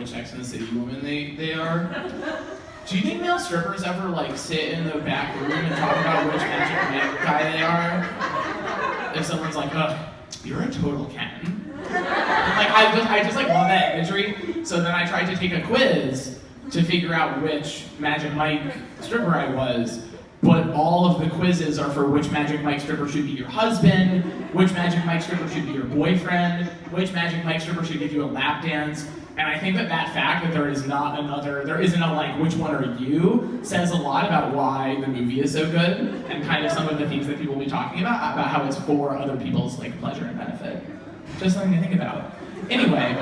which Sex and the City woman they are. Do you think male strippers ever like sit in the back room and talk about which Magic Mike guy they are? If someone's like, "Ugh, you're a total Ken." Like I just like love that imagery. So then I tried to take a quiz to figure out which Magic Mike stripper I was. But all of the quizzes are for which Magic Mike stripper should be your husband, which Magic Mike stripper should be your boyfriend, which Magic Mike stripper should give you a lap dance. And I think that fact that there isn't a like, which one are you, says a lot about why the movie is so good, and kind of some of the things that people will be talking about how it's for other people's like pleasure and benefit. Just something to think about. Anyway,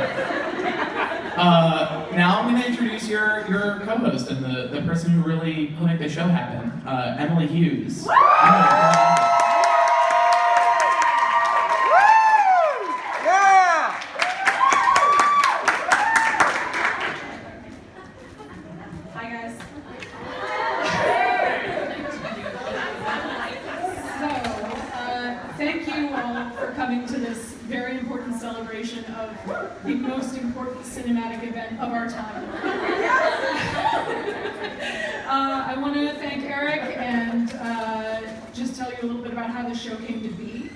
now I'm going to introduce your co-host and the person who really made the show happen, Emily Hughes. The most important cinematic event of our time. I want to thank Eric and just tell you a little bit about how the show came to be.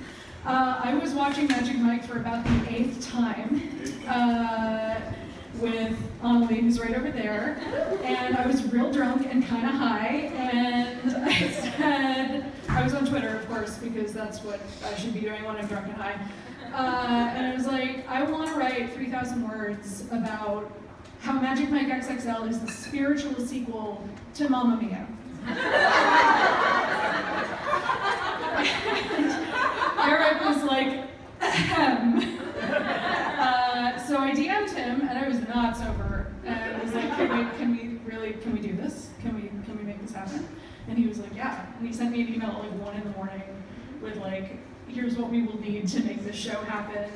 I was watching Magic Mike for about the 8th time with Amelie, who's right over there, and I was real drunk and kind of high, and I said, I was on Twitter, of course, because that's what I should be doing when I'm drunk and high. And I was like, I want to write 3,000 words about how Magic Mike XXL is the spiritual sequel to Mamma Mia. And Eric was like, ahem. So I DM'd him, and I was not sober, and I was like, can we do this? Can we make this happen? And he was like, yeah. And he sent me an email at like 1 a.m. with like, here's what we will need to make this show happen.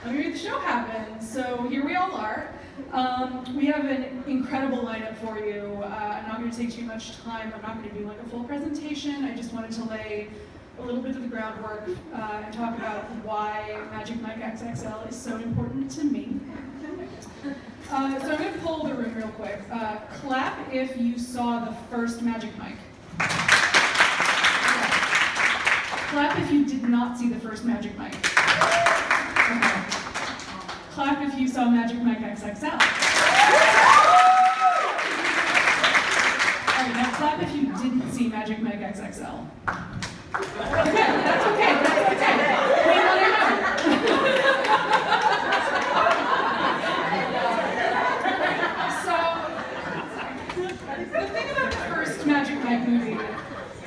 And we made the show happen. So here we all are. We have an incredible lineup for you. I'm not going to take too much time. I'm not going to do like a full presentation. I just wanted to lay a little bit of the groundwork and talk about why Magic Mike XXL is so important to me. So I'm going to poll the room real quick. Clap if you saw the first Magic Mike. Clap if you did not see the first Magic Mike. Okay. Clap if you saw Magic Mike XXL. All right, now clap if you didn't see Magic Mike XXL. Okay, that's okay, that's okay. We want to know. So, the thing about the first Magic Mike movie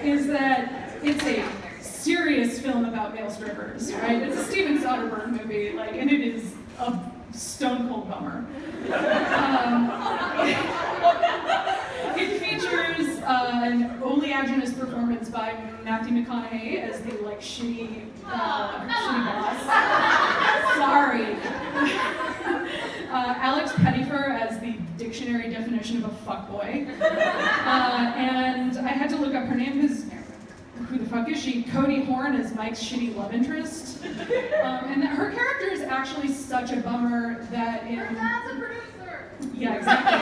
is that it's a serious film about male strippers, right? It's a Steven Soderbergh movie, like, and it is a stone cold bummer. It features an oleaginous performance by Matthew McConaughey as the like shitty boss. Sorry. Alex Pettyfer as the dictionary definition of a fuckboy. And I had to look up her name because who the fuck is she? Cody Horn as Mike's shitty love interest. And that her character is actually such a bummer that in... As a producer! Yeah, exactly.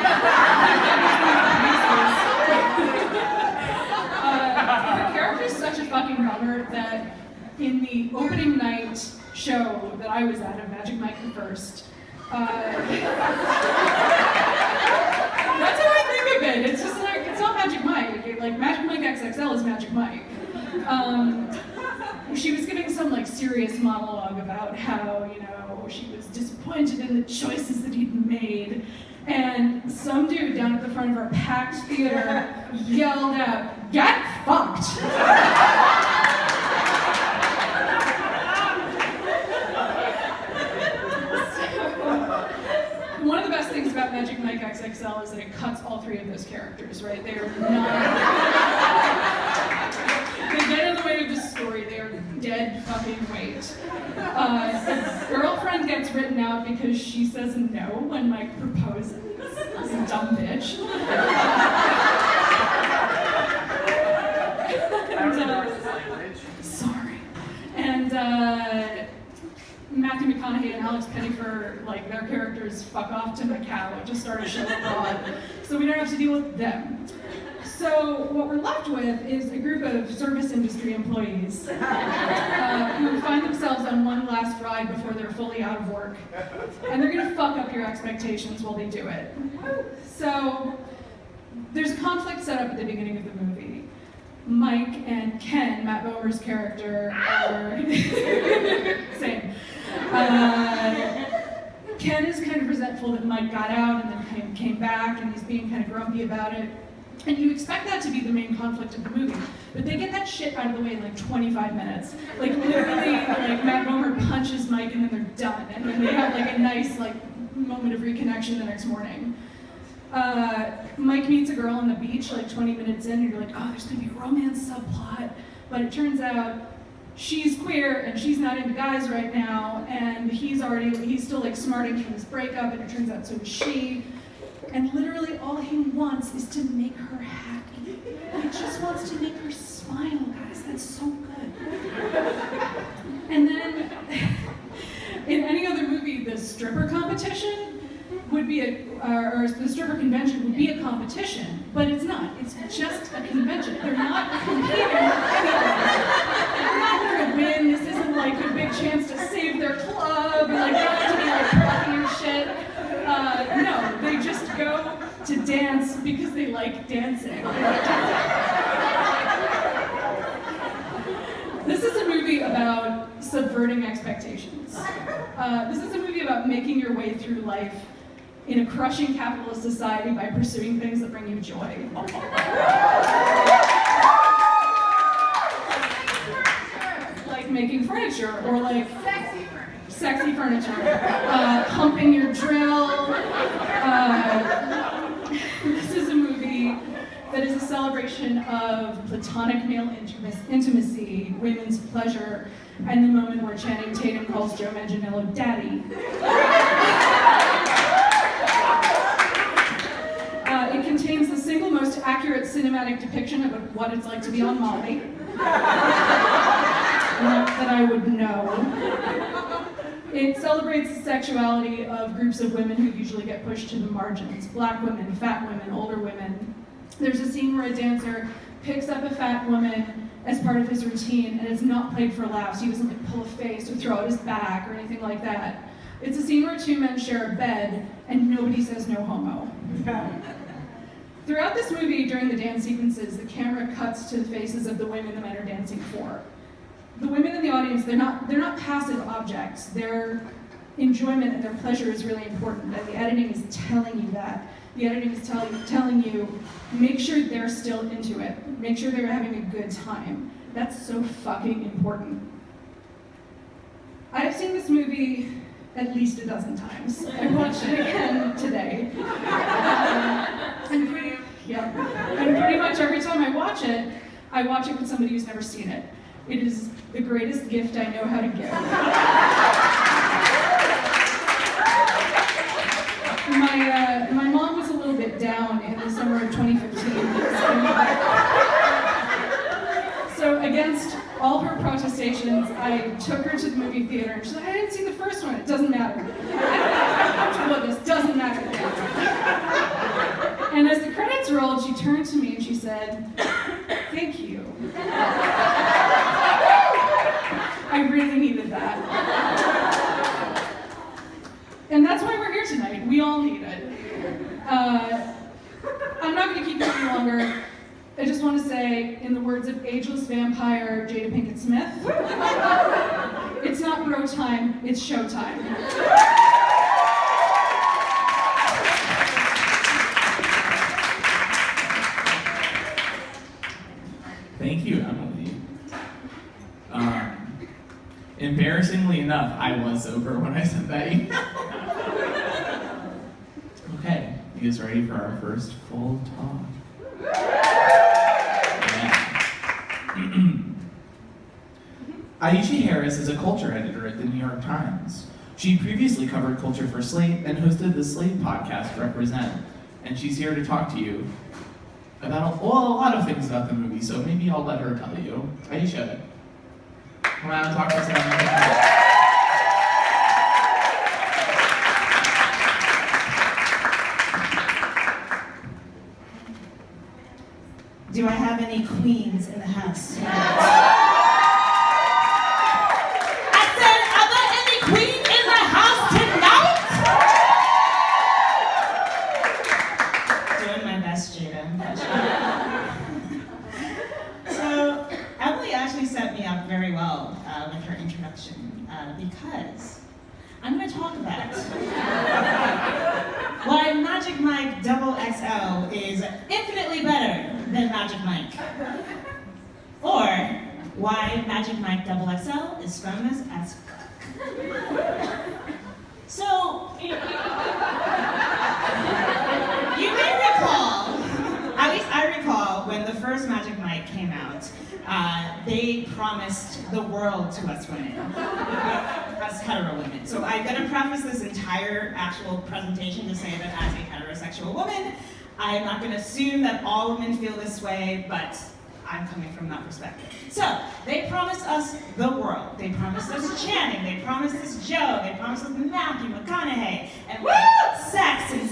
Her character is such a fucking bummer that in the opening night show that I was at of Magic Mike the First, that's how I think of it. It's just like, it's not Magic Mike. Like, Magic Mike XXL is Magic Mike. She was giving some like serious monologue about how, you know, she was disappointed in the choices that he'd made. And some dude down at the front of our packed theater yelled out, "Get fucked!" One of the best things about Magic Mike XXL is that it cuts all 3 of those characters, right? They are not... They get in the way of the story. They are dead fucking weight. Girlfriend gets written out because she says no when Mike proposes. This is a dumb bitch. Sorry. And Matthew McConaughey and Alex Pettyfer, like, their characters fuck off to Macau, just start a show abroad, so we don't have to deal with them. So what we're left with is a group of service industry employees who find themselves on one last ride before they're fully out of work. And they're gonna fuck up your expectations while they do it. So there's a conflict set up at the beginning of the movie. Mike and Ken, Matt Bomer's character, are same. Ken is kind of resentful that Mike got out and then came back, and he's being kind of grumpy about it. And you expect that to be the main conflict of the movie, but they get that shit out of the way in like 25 minutes. Like literally, like Matt Bomer punches Mike and then they're done, and then they have like a nice like moment of reconnection the next morning. Mike meets a girl on the beach like 20 minutes in, and you're like, oh, there's gonna be a romance subplot, but it turns out she's queer and she's not into guys right now, and he's still like smarting from this breakup, and it turns out so is she. And literally all he wants is to make her happy. He just wants to make her smile, guys. That's so good. And then, in any other movie, the stripper competition would be or the stripper convention would be a competition, but it's not. It's just a convention. They're not competing with anyone. They're not there to win. This isn't like a big chance to save their club or like to be like plucking your shit. No, they just go to dance because they like dancing. This is a movie about subverting expectations. This is a movie about making your way through life in a crushing capitalist society by pursuing things that bring you joy. Like making furniture, or like sexy furniture, humping your drill. This is a movie that is a celebration of platonic male intimacy, women's pleasure, and the moment where Channing Tatum calls Joe Manganiello daddy. It contains the single most accurate cinematic depiction of what it's like to be on Molly. Not that I would know. It celebrates the sexuality of groups of women who usually get pushed to the margins. Black women, fat women, older women. There's a scene where a dancer picks up a fat woman as part of his routine, and it's not played for laughs. He doesn't like pull a face or throw out his back or anything like that. It's a scene where two men share a bed, and nobody says no homo. Throughout this movie, during the dance sequences, the camera cuts to the faces of the women the men are dancing for. The women in the audience, they're not passive objects. Their enjoyment and their pleasure is really important, and the editing is telling you that. The editing is telling you, make sure they're still into it. Make sure they're having a good time. That's so fucking important. I have seen this movie at least a dozen times. I watched it again today. And pretty much every time I watch it with somebody who's never seen it. It is the greatest gift I know how to give. My mom was a little bit down in the summer of 2015. So against all her protestations, I took her to the movie theater, and she's like, I didn't see the first one, it doesn't matter. I'm comfortable with this, doesn't matter. And as the credits rolled, she turned to me and she said, thank you. I really needed that. And that's why we're here tonight. We all need it. I'm not going to keep you any longer. I just want to say, in the words of ageless vampire Jada Pinkett Smith, it's not bro time, it's show time. Thank you, Emily. Embarrassingly enough, I was sober when I sent that email. Okay, you guys ready for our first full talk? Aisha Harris is a culture editor at the New York Times. She previously covered culture for Slate and hosted the Slate podcast Represent, and she's here to talk to you about a lot of things about the movie, so maybe I'll let her tell you. Aisha, come on and talk to us about it. Do I have any queens in the house? I said, are there any queens in the house tonight? Doing my best, Jada. So, Emily actually set me up very well with her introduction because I'm going to talk about why Magic Mike XXL is infinitely better than Magic Mike. Or why Magic Mike XXL is famous as fuck. So, you may recall, at least I recall, when the first Magic Mike came out, they promised the world to us women, us hetero women. So I'm gonna preface this entire actual presentation to say that as a heterosexual woman, I'm not gonna assume that all women feel this way, but I'm coming from that perspective. So, they promised us the world. They promised us Channing, they promised us Joe, they promised us Matthew McConaughey, and like sex and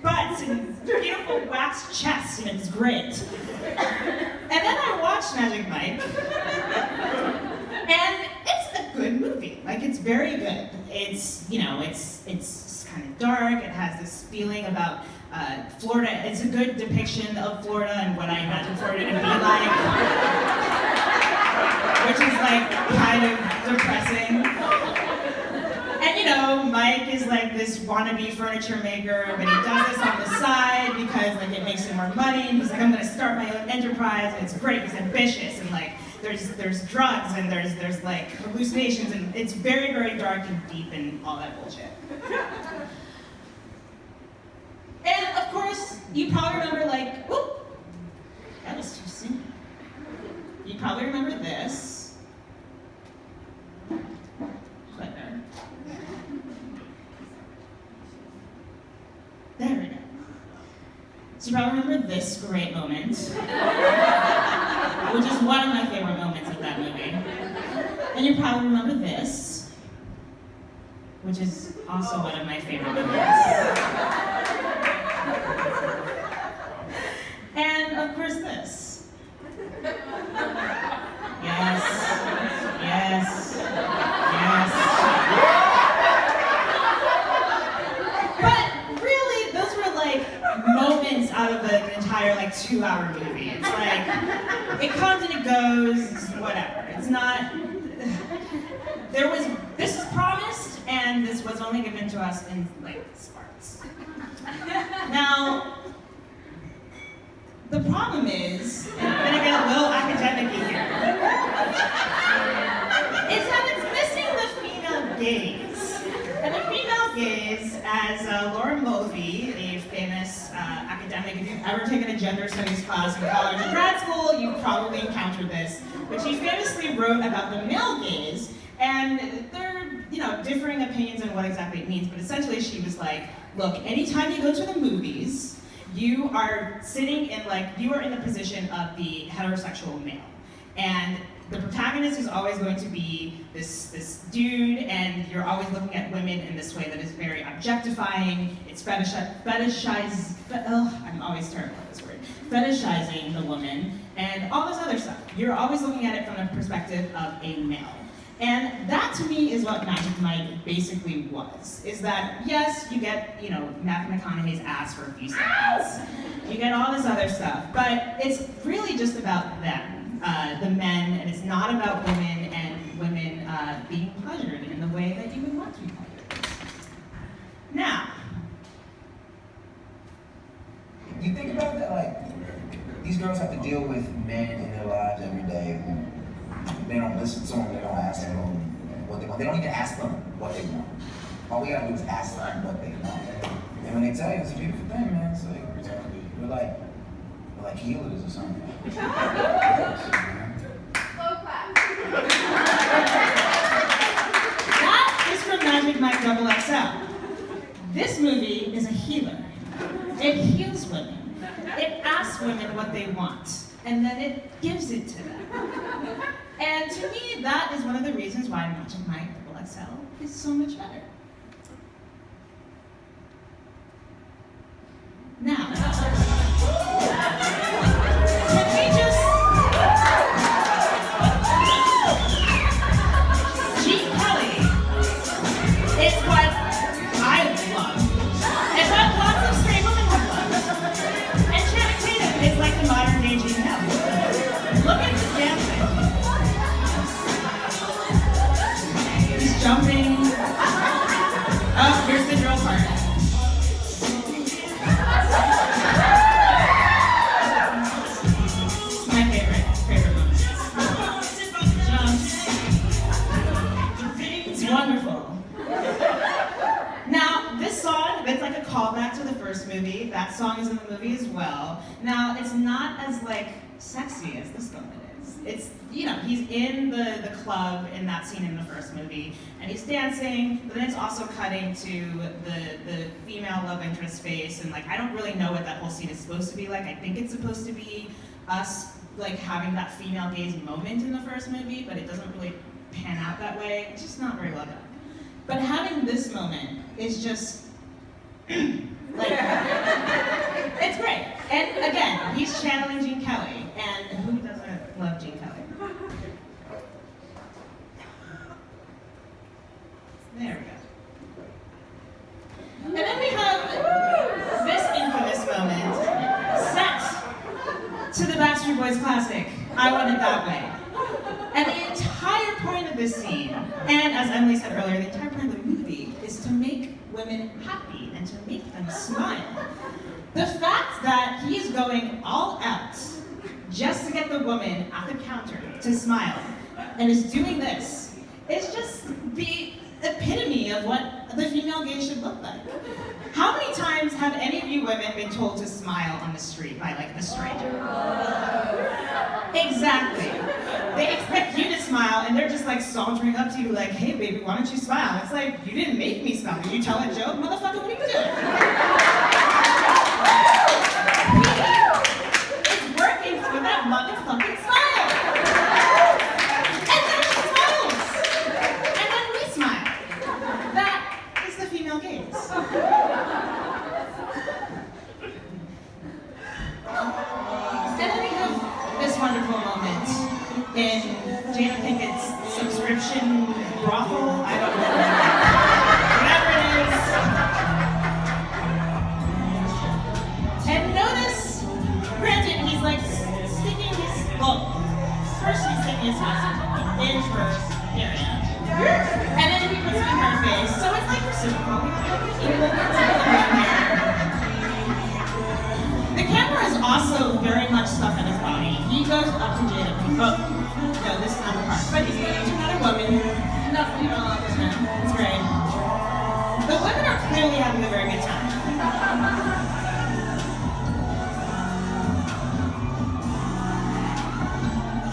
butts and beautiful waxed chests, and it's great. And then I watched Magic Mike, and it's a good movie. Like, it's very good. It's, you know, it's kind of dark. It has this feeling about Florida. It's a good depiction of Florida and what I imagine Florida to be like, which is like kind of depressing. And you know, Mike is like this wannabe furniture maker, but he does this on the side because like it makes him more money. And he's like, I'm gonna start my own enterprise, and it's great. He's ambitious, and like there's drugs and there's like hallucinations, and it's very, very dark and deep and all that bullshit. And of course, you probably remember like, whoop, that was too soon. You probably remember this. Clicker. There we go. So you probably remember this great moment, which is one of my favorite moments of that movie. And you probably remember this, which is also one of my favorite moments. And of course this. Yes, yes, yes. But really, those were like moments out of an entire like 2-hour movie. It's like, it comes and it goes, whatever. It's not, this is promised, and this was only given to us in like sparks. Now, the problem is, and I'm gonna get a little academic here, is that it's missing the female gaze. And the female gaze, as Laura Mulvey, a famous academic, if you've ever taken a gender studies class in college or grad school, you've probably encountered this, but she famously wrote about the male gaze, and there are, you know, differing opinions on what exactly it means, but essentially she was like, look, anytime you go to the movies, you are sitting in you are in the position of the heterosexual male. And the protagonist is always going to be this dude, and you're always looking at women in this way that is very objectifying. It's I'm always terrible at this word. Fetishizing the woman, and all this other stuff. You're always looking at it from the perspective of a male. And that, to me, is what Magic Mike basically was. Is that, yes, you get, you know, Matthew McConaughey's ass for a few seconds. You get all this other stuff. But it's really just about them, the men, and it's not about women and women being pleasured in the way that you would want to be pleasured. Now, you think about that, like, these girls have to deal with men in their lives every day who they don't listen to them, they don't ask them what they want. They don't even ask them what they want. All we gotta do is ask them what they want. And when they tell you, it's a beautiful thing, man. It's like, we're like healers or something. Slow clap. that is from Magic Mike XXL. This movie is a healer. It heals women. It asks women what they want, and then it gives it to them. And to me, that is one of the reasons why Magic Mike XXL is so much better. Now, first movie. That song is in the movie as well. Now, it's not as like sexy as this moment is. It's, you know, he's in the club in that scene in the first movie, and he's dancing, but then it's also cutting to the female love interest face, and like, I don't really know what that whole scene is supposed to be like. I think it's supposed to be us like having that female gaze moment in the first movie, but it doesn't really pan out that way. It's just not very well done. But having this moment is just, like, it's great. And again, he's channeling Gene Kelly, and who doesn't love Gene Kelly? There we go. And then we have this infamous moment set to the Backstreet Boys classic, I Want It That Way. And the entire point of this scene, and as Emily said earlier, the entire point of the movie is to make women happy and to make them smile. The fact that he is going all out just to get the woman at the counter to smile and is doing this is just the epitome of what the female gaze should look like. How many times have any of you women been told to smile on the street by like a stranger? Exactly. They expect you to smile and they're just like sauntering up to you like, hey baby, why don't you smile? It's like, you didn't make me smile. Did you tell a joke? Motherfucker, what are you doing? It's working for that motherfucking smile. And then she smiles. And then we smile. That is the female gaze. And then we have this wonderful moment in Jada Pinkett's subscription brothel, I don't know, whatever it is. And notice, granted, he's like sticking his, well, first he's sticking his face in her area, and then he puts it in her face, so it's like reciprocal. The camera is also very much stuck on his body. He goes up to Jada Pinkett. Oh, no, this is not the part. But he's going to another woman. No, you don't love this man. It's great. The women are clearly having a very good time.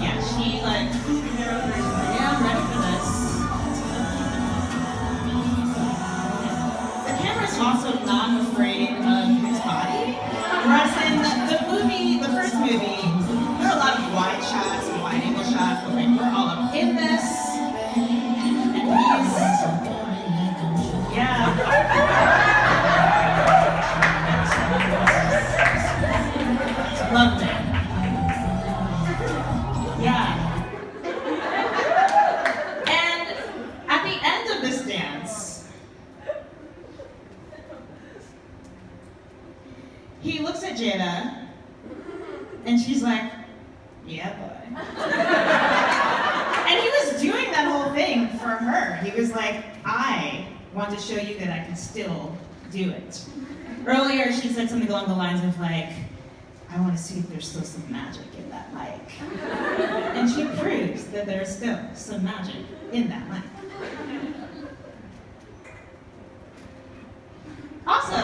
Yeah, she like, yeah, I'm ready for this. The camera's also not afraid of his body. Whereas in the movie, the first movie, there are a lot of wide shots and wide angle shots, but like we're all up in this. And he's, yeah. Loved it. Yeah. And at the end of this dance, he looks at Jada, and she's like, yeah, boy. And he was doing that whole thing for her. He was like, I want to show you that I can still do it. Earlier, she said something along the lines of like, I want to see if there's still some magic in that mic. And she proves that there's still some magic in that mic. Also,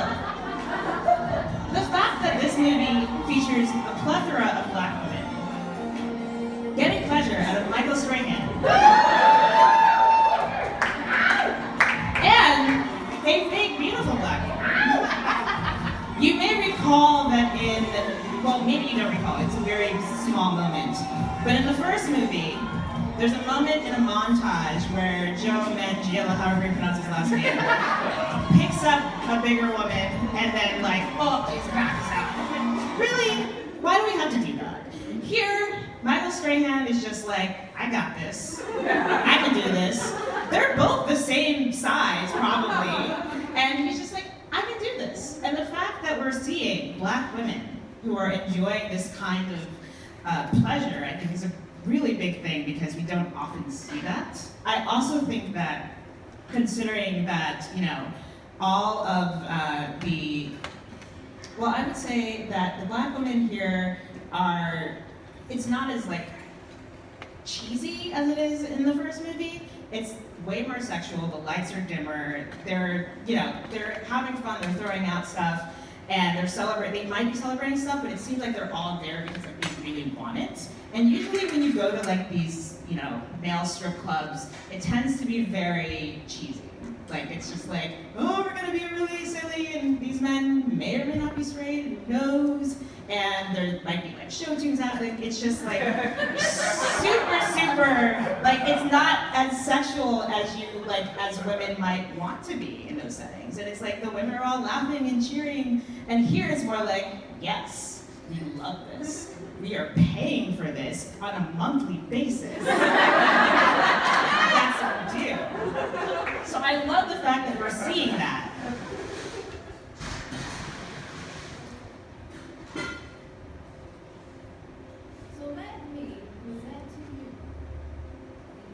the fact that this movie features a plethora of black women getting pleasure out of Michael Strahan and a big, beautiful black woman. You may recall that in, well, maybe you don't recall, it's a very small moment, but in the first movie, there's a moment in a montage where Joe Manganiello, however you pronounce his last name, picks up a bigger woman and then like, oh, his back is out. Really? Why do we have to do that? Here, Michael Strahan is just like, I got this. I can do this. They're both the same size, probably. And he's just like, I can do this. And the fact that we're seeing black women who are enjoying this kind of pleasure, I think is a really big thing because we don't often see that. I also think that considering that, you know, all of well, I would say that the black women here are, it's not as like cheesy as it is in the first movie. It's way more sexual, the lights are dimmer, they're, you know, they're having fun, they're throwing out stuff, and they might be celebrating stuff, but it seems like they're all there because like, they really want it. And usually when you go to like these, male strip clubs, it tends to be very cheesy. Like, it's just like, oh, we're gonna be really silly, and these men may or may not be straight, and who knows? And there might be like show tunes out, like, it's just like super, like, it's not as sexual as as women might want to be in those settings. And it's like the women are all laughing and cheering, and here it's more like, yes, we love this. We are paying for this on a monthly basis. That's what we do. So I love the fact that we're seeing that. So let me present to you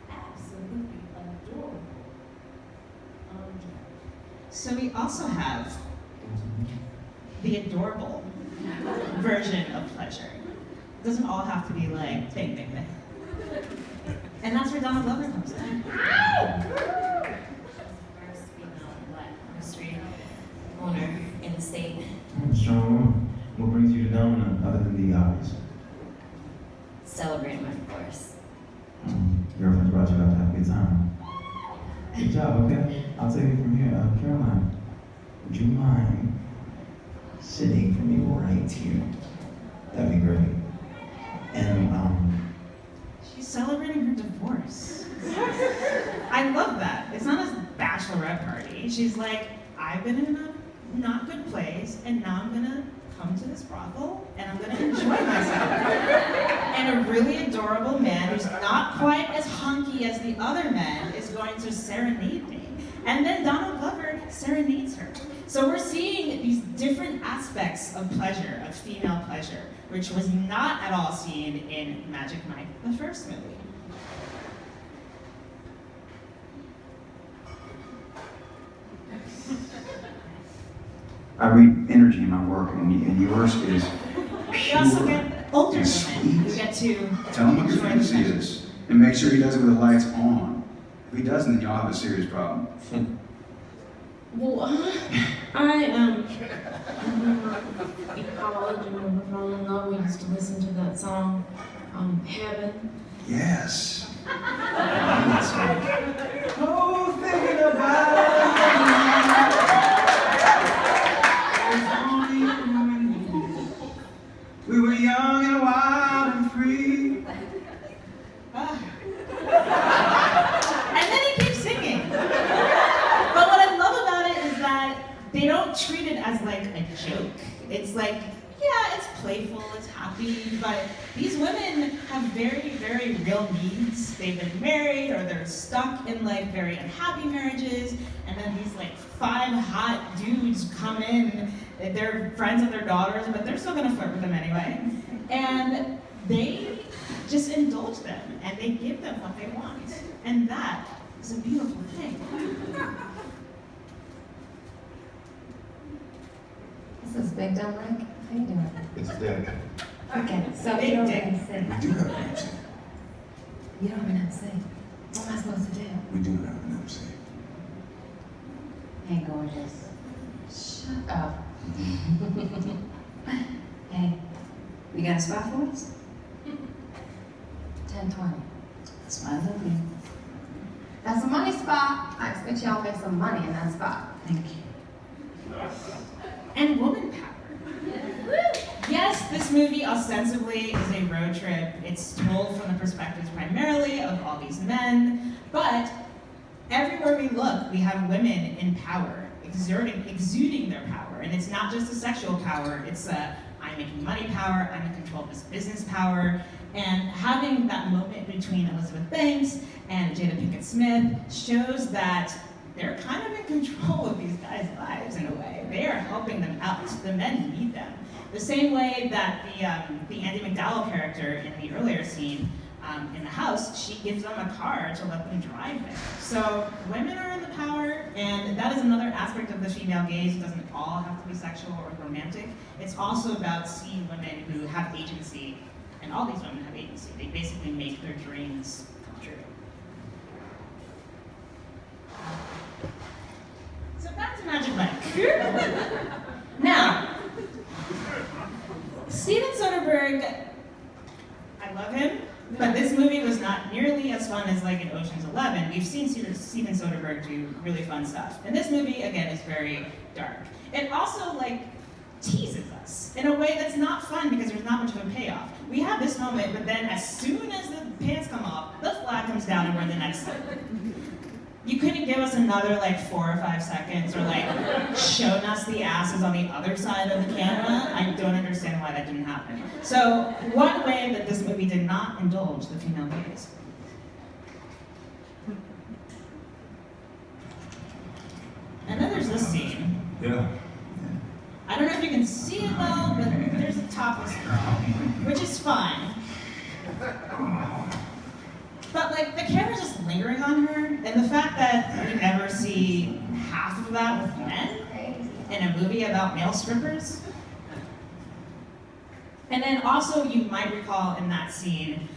the absolutely adorable Andre. So we also have the adorable version of pleasure. It doesn't all have to be like bang, bang, bang. And that's where Donald Glover comes in. First female black industry owner in the state. Strong. What brings you to Domino other than the obvious? Celebrating my divorce. Girlfriends brought you out to have a good time. Good job, okay? I'll take it from here. Caroline, would you mind sitting for me right here? That'd be great. And, She's celebrating her divorce. I love that. It's not a bachelorette party. She's like, I've been in a not good place, and now I'm gonna come to this brothel, and I'm gonna enjoy myself. And a really adorable man who's not quite as hunky as the other men is going to serenade me. And then Donald Glover serenades her. So we're seeing these different aspects of pleasure, of female pleasure, which was not at all seen in Magic Mike, the first movie. I read energy in my work, and yours is We also pure get older and women sweet. who get to Tell him what your enjoy fantasy pleasure. is, and make sure he does it with the lights on. If he doesn't, then y'all have a serious problem. Well, I am in college and when we were falling in love, we used to listen to that song, Heaven. Yes. oh, thinking about we were young and wild and free. And then he keeps singing. But what I love about it is that they don't treat it as like a joke. It's like, yeah, it's playful, it's happy, but these women have very, very real needs. They've been married or they're stuck in like very unhappy marriages, and then these like 5 hot dudes come in, they're friends of their daughters, but they're still gonna flirt with them anyway. And they just indulge them and they give them what they want. And that is a beautiful thing. This is Big Dumb Rick. How you doing? It's dead. Okay, so Big you don't dick. have to sing. We do have an MC. You don't even have to sing. What am I supposed to do? We do have an MC. Hey, gorgeous. Shut up. Hey, you got a spot for us? 10:20. That's my movie. That's a money spot. I expect y'all to make some money in that spot. Thank you. And woman power. Yes, this movie ostensibly is a road trip. It's told from the perspectives primarily of all these men, but everywhere we look, we have women in power, exuding their power. And it's not just a sexual power, it's a I'm making money power, I'm in control of this business power. And having that moment between Elizabeth Banks and Jada Pinkett Smith shows that they're kind of in control of these guys' lives in a way. They are helping them out. The men need them. The same way that the Andie MacDowell character in the earlier scene in the house, she gives them a car to let them drive there. So women are in the power, and that is another aspect of the female gaze. It doesn't all have to be sexual or romantic. It's also about seeing women who have agency, and all these women have agency. They basically make their dreams come true. So back to Magic Mike. Now, Soderbergh, I love him, but this movie was not nearly as fun as like in Ocean's 11. We've seen Steven Soderbergh do really fun stuff. And this movie, again, is very dark. It also like teases us in a way that's not fun because there's not much of a payoff. We have this moment, but then as soon as the pants come off, the flag comes down and we're in the next scene. You couldn't give us another like 4 or 5 seconds or like shown us the asses on the other side of the camera. I don't understand why that didn't happen. So one way that this movie did not indulge the female gaze. And then there's this scene. Yeah. I don't know if you can see it well, but there's a topless girl, which is fine. But like the camera's just lingering on her, and the fact that we never see half of that with men in a movie about male strippers. And then also you might recall in that scene,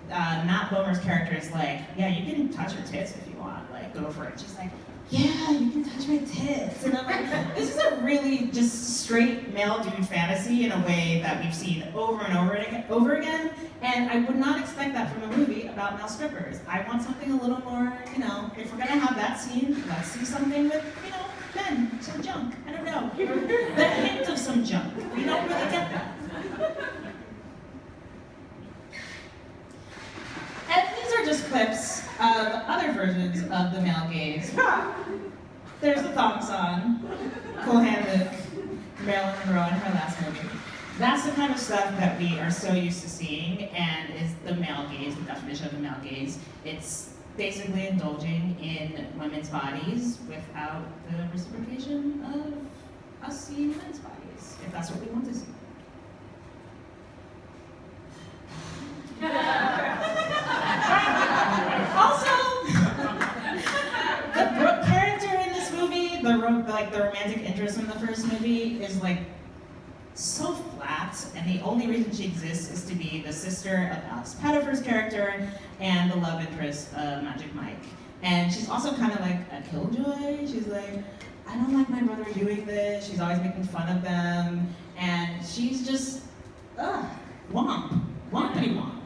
Matt Bomer's character is like, yeah, you can touch her tits if you want, like go for it. She's like, yeah, you can touch my tits. And I'm like, this is a really just straight male dude fantasy in a way that we've seen over and over again. And I would not expect that from a movie about male strippers. I want something a little more, you know, if we're gonna have that scene, let's see something with, you know, men, some junk. I don't know. The hint of some junk. We don't really get that. And these are just clips of other versions of the male gaze. There's the thong song, Cool Hand Luke, Marilyn Monroe in her last movie. That's the kind of stuff that we are so used to seeing and is the male gaze, the definition of the male gaze. It's basically indulging in women's bodies without the reciprocation of us seeing men's bodies, if that's what we want to see. Also, the Brooke character in this movie, the romantic interest in the first movie, is like so flat, and the only reason she exists is to be the sister of Alex Pettyfer's character and the love interest of Magic Mike. And she's also kind of like a killjoy. She's like, I don't like my brother doing this. She's always making fun of them, and she's just, wompity womp.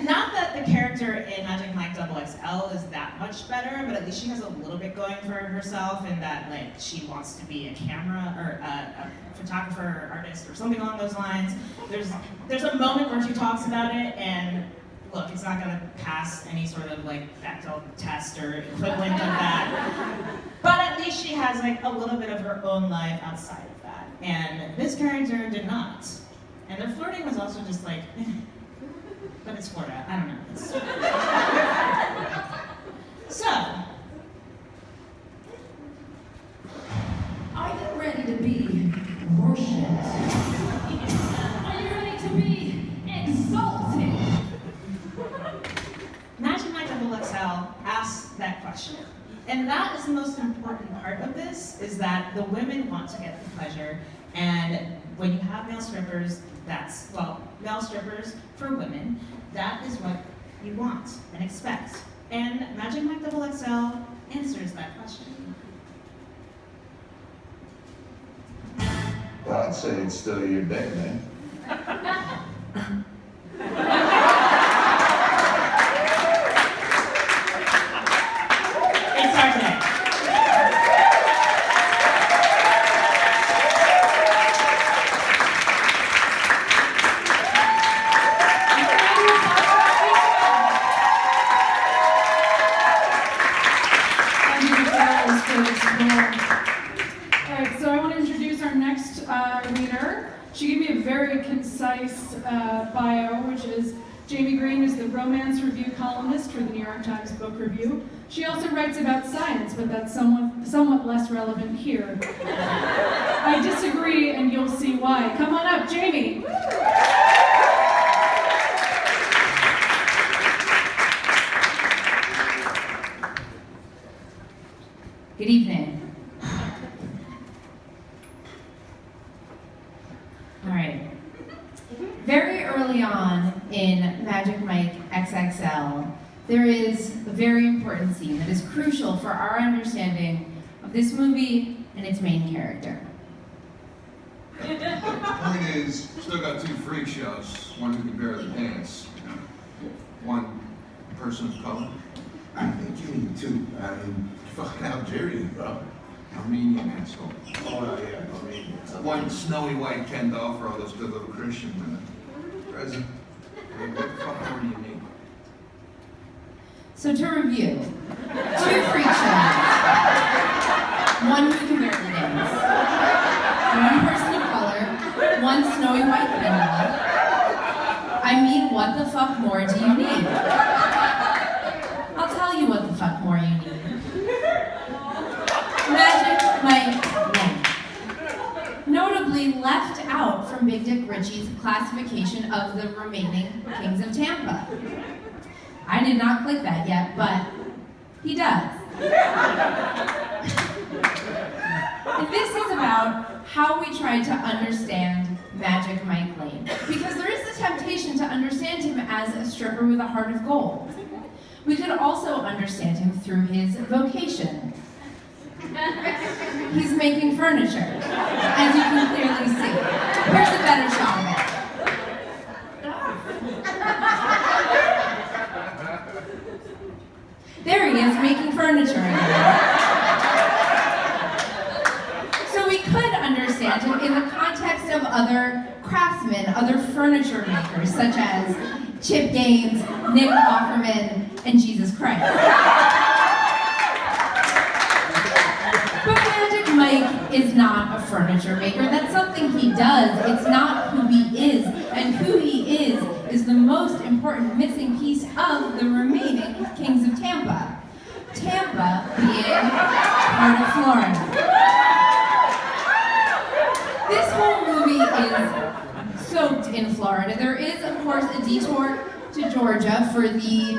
Not that the character in Magic Mike XXL is that much better, but at least she has a little bit going for herself in that like she wants to be a camera or a photographer or artist or something along those lines. There's a moment where she talks about it, and look, it's not gonna pass any sort of like Bechdel test or equivalent of that. But at least she has like a little bit of her own life outside of that. And this character did not. And their flirting was also just like, but it's Florida, I don't know. So, are you ready to be worshipped? Are you ready to be exalted? Magic Mike XXL asks that question. And that is the most important part of this, is that the women want to get the pleasure, and when you have male strippers, male strippers for women, that is what you want and expect. And Magic Mike XXL answers that question. Well, I'd say it's still your day, man. It's our day. Bio, which is Jaime Green is the romance review columnist for the New York Times Book Review. She also writes about science, but that's somewhat less relevant here. I disagree, and you'll see why. Come on up, Jaime. Good evening. All right. Very early on in Magic Mike XXL, there is a very important scene that is crucial for our understanding of this movie and its main character. point is, still got two freak shows. One who can barely dance. One person of color. I think you need two. I mean, fucking Algerian, bro. Armenian asshole. Oh, yeah, Armenian. One snowy white Ken doll for all those good little Christian women. Present. What the fuck more do you need? So to review, two freak shows, one who can barely dance, one person of color, one snowy white pinball. I mean, what the fuck more do you need? I'll tell you what the fuck more you need. Magic Mike XXL. Notably left out from Big Dick Richie's classification of the remaining Kings of Tampa. I did not click that yet, but he does. And this is about how we try to understand Magic Mike Lane. Because there is the temptation to understand him as a stripper with a heart of gold. We could also understand him through his vocation. He's making furniture, as you can clearly see. Here's a better shot of it. There he is, making furniture again. So we could understand him in the context of other craftsmen, other furniture makers, such as Chip Gaines, Nick Offerman, and Jesus Christ. But Magic Mike is not a furniture maker. That's something he does. It's not who he is. And who he is the most important missing piece of the remaining Kings of Tampa. Tampa being part of Florida. This whole movie is soaked in Florida. There is, of course, a detour to Georgia for the...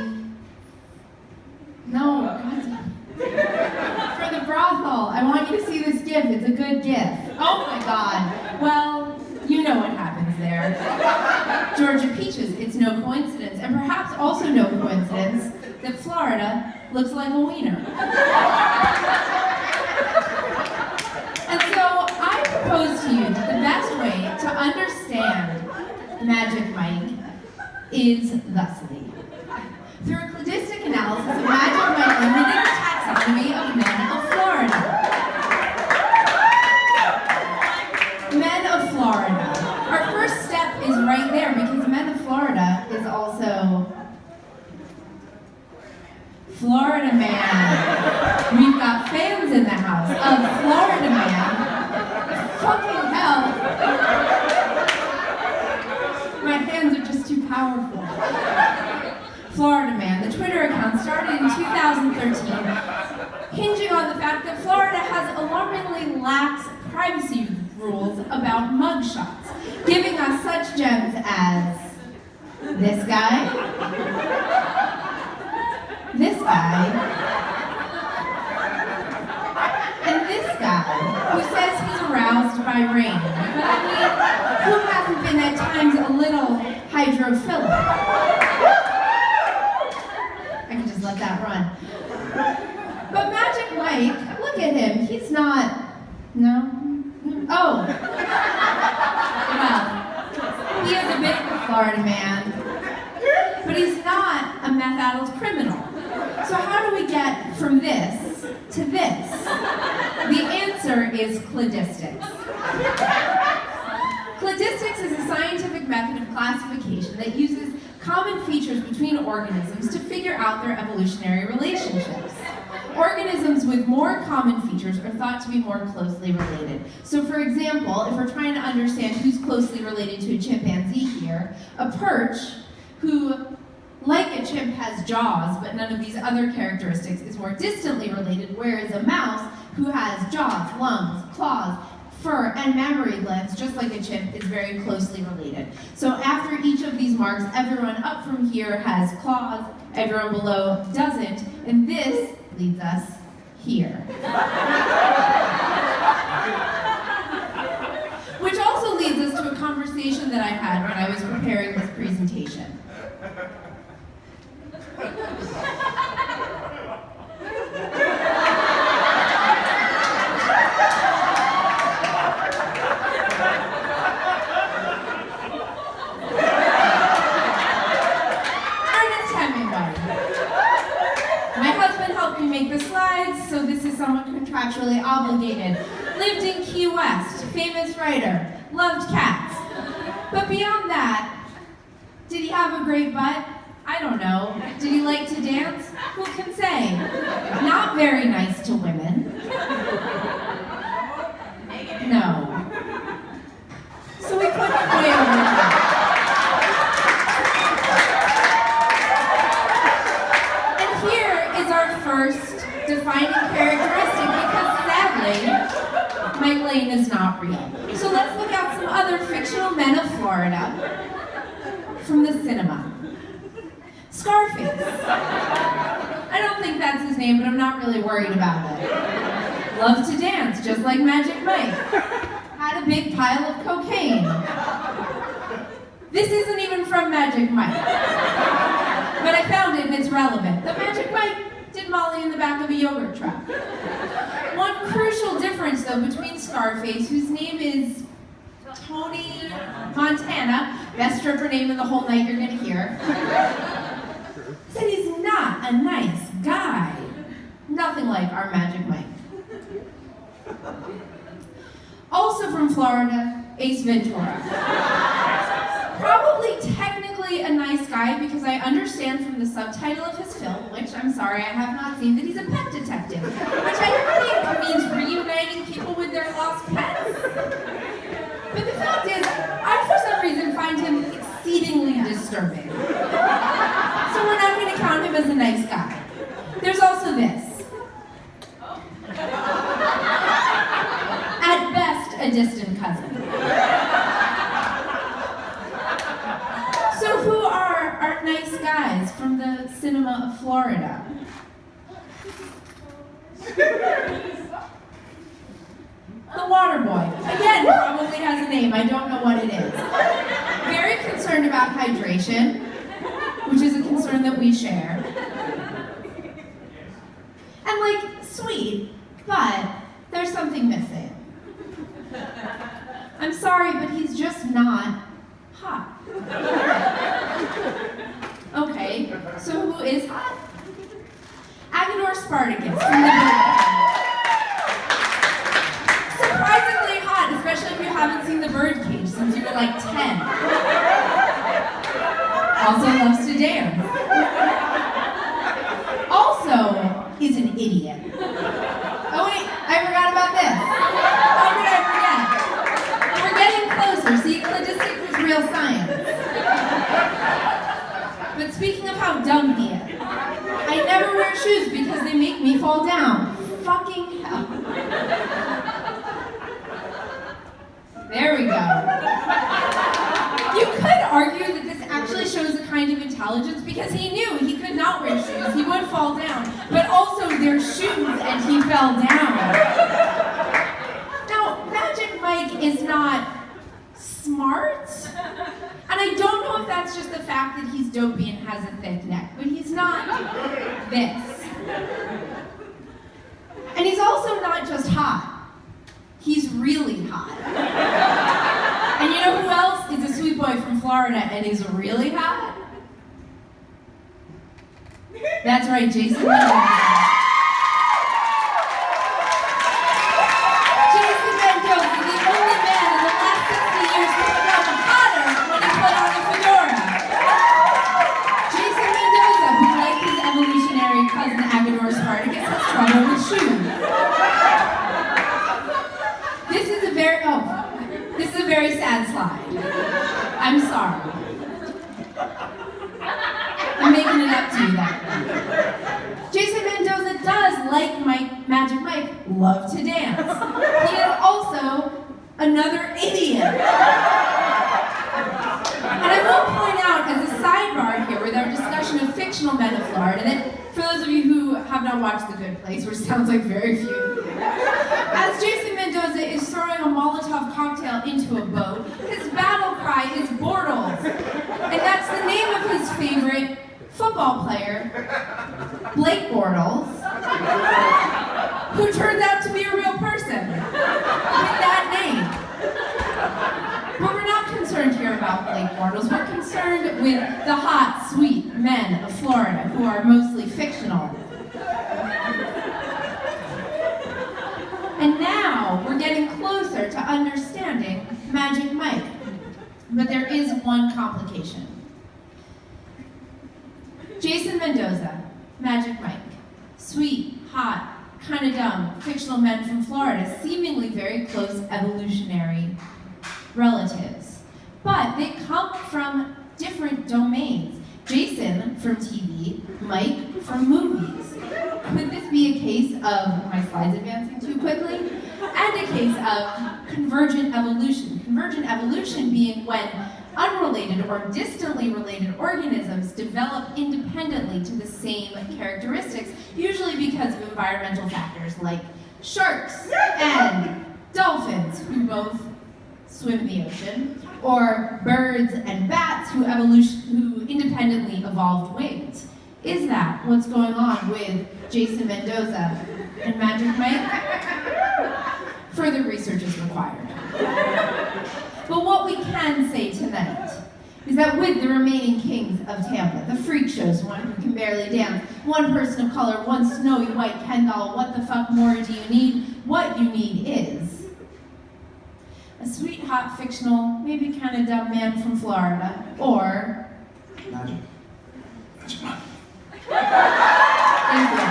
for the brothel. I want you to see this gif. It's a good gif. Oh my God. Well, you know what happens there. Georgia peaches. It's no coincidence. And perhaps also no coincidence that Florida looks like a wiener. And so I propose to you that the best way to understand Magic Mike is thusly. Through a cladistic analysis of Magic Mike within the taxonomy of men of Florida. Men of Florida. Our first step is right there because Men of Florida is also Florida Man. We've got fans in the house of Florida Man. Fucking hell. My hands are just too powerful. Florida Man, the Twitter account started in 2013, hinging on the fact that Florida has alarmingly lax privacy rules about mugshots, giving us such gems as this guy, and this guy, who says he's aroused by rain, but I mean, who hasn't been at times a little hydrophilic? I can just let that run. But Magic Mike, look at him. He's not... No? Oh. Well, he is a bit of a Florida man, but he's not a meth-addled criminal. So how do we get from this to this? The answer is cladistics. Cladistics is a scientific method of classification that uses common features between organisms to figure out their evolutionary relationships. Organisms with more common features are thought to be more closely related. So for example, if we're trying to understand who's closely related to a chimpanzee here, a perch who, like a chimp, has jaws, but none of these other characteristics, is more distantly related, whereas a mouse who has jaws, lungs, claws, fur, and mammary glands, just like a chimp, is very closely related. So after each of these marks, everyone up from here has claws, everyone below doesn't, and this leads us here. Which also leads us to a conversation that I had when I was preparing this presentation. contractually obligated, lived in Key West, famous writer, loved cats. But beyond that, did he have a great butt? I don't know. Did he like to dance? Who can say? Not very nice to women. No. So we put him way over there. And here is our first defining characteristic because sadly, Mike Lane is not real. So let's look at some other fictional men of Florida from the cinema. Scarface. I don't think that's his name, but I'm not really worried about it. Loved to dance, just like Magic Mike. Had a big pile of cocaine. This isn't even from Magic Mike. But I found it and it's relevant. The Magic Mike did Molly in the back of a yogurt truck. One crucial difference, though, between Scarface, whose name is Tony Montana, best stripper name of the whole night you're gonna hear, said he's not a nice guy. Nothing like our Magic Mike. Also from Florida, Ace Ventura. Probably technically a nice guy because I understand from the subtitle of his film, which I'm sorry I have not seen, that he's a pet detective, which I think means reuniting people with their lost pets. But the fact is, I for some reason find him exceedingly disturbing. So we're not going to count him as a nice guy. There's also this. At best, a distant cousin. So who are our nice guys from the cinema of Florida? The water boy. Again, probably has a name. I don't know what it is. Very concerned about hydration, which is a concern that we share. And like, sweet, but there's something missing. I'm sorry, but he's just not hot. Okay, so who is hot? Agador Spartacus from the surprisingly hot, especially if you haven't seen The Birdcage since you were like 10. Also loves to dance. Also is an idiot. Oh wait, I forgot about this. How did I forget? We're getting closer. See, cladistic was real science. But speaking of how dumb he is, I never wear shoes because they make me fall down. Fucking hell. There we go. You could argue that this actually shows a kind of intelligence because he knew he could not wear shoes, he would fall down, but also they're shoes and he fell down. Now, Magic Mike is not smart, and I don't know if that's just the fact that he's dopey and has a thick neck, but he's not this. And he's also not just hot. He's really hot. And you know who else is a sweet boy from Florida and is really hot? That's right, Jason Mendoza. Jason Mendoza, the only man in the last 60 years to become hotter when he put on a fedora. Jason Mendoza, who like his evolutionary cousin Agador Spartacus, has trouble with shoes. This is a very sad slide. I'm sorry. I'm making it up to you that way. Jason Mendoza does, like Magic Mike, love to dance. He is also another idiot. And I will point out, as a sidebar here, with our discussion of fictional men of Florida, that for those of you who have not watched The Good Place, which sounds like very few of you, as Jason Mendoza is throwing a Molotov cocktail into a boat, his battle cry is Bortles. And that's the name of his favorite football player, Blake Bortles, who turns out to be a real person with that name. But we're not concerned here about Blake Bortles. We're concerned with the hot, sweet men of Florida who are mostly fictional. Magic Mike. But there is one complication. Jason Mendoza, Magic Mike. Sweet, hot, kind of dumb, fictional men from Florida, seemingly very close evolutionary relatives. But they come from different domains. Jason from TV, Mike from movies. Could this be a case of, are my slides advancing too quickly? And a case of convergent evolution. Convergent evolution being when unrelated or distantly related organisms develop independently to the same characteristics, usually because of environmental factors like sharks and dolphins, who both swim in the ocean, or birds and bats who independently evolved wings. Is that what's going on with Jason Mendoza and Magic Mike? Further research is required. But what we can say tonight is that with the remaining kings of Tampa, the freak shows, one who can barely dance, one person of color, one snowy white Ken doll, what the fuck more do you need? What you need is a sweet, hot, fictional, maybe kind of dumb man from Florida, or Magic. Magic Mike. Thank you.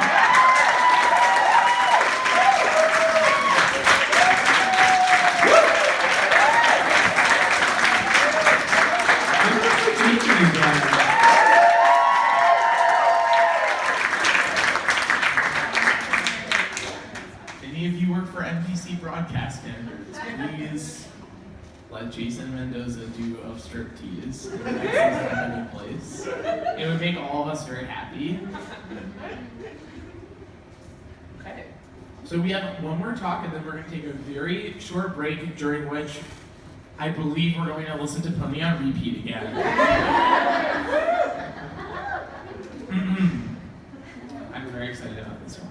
Any of you work for NBC broadcast standards, please let Jason Mendoza do a striptease in the next season of Any Place. It would make all of us very happy. Okay. So we have one more talk, and then we're going to take a very short break, during which I believe we're going to listen to Pummy on repeat again. I'm very excited about this one.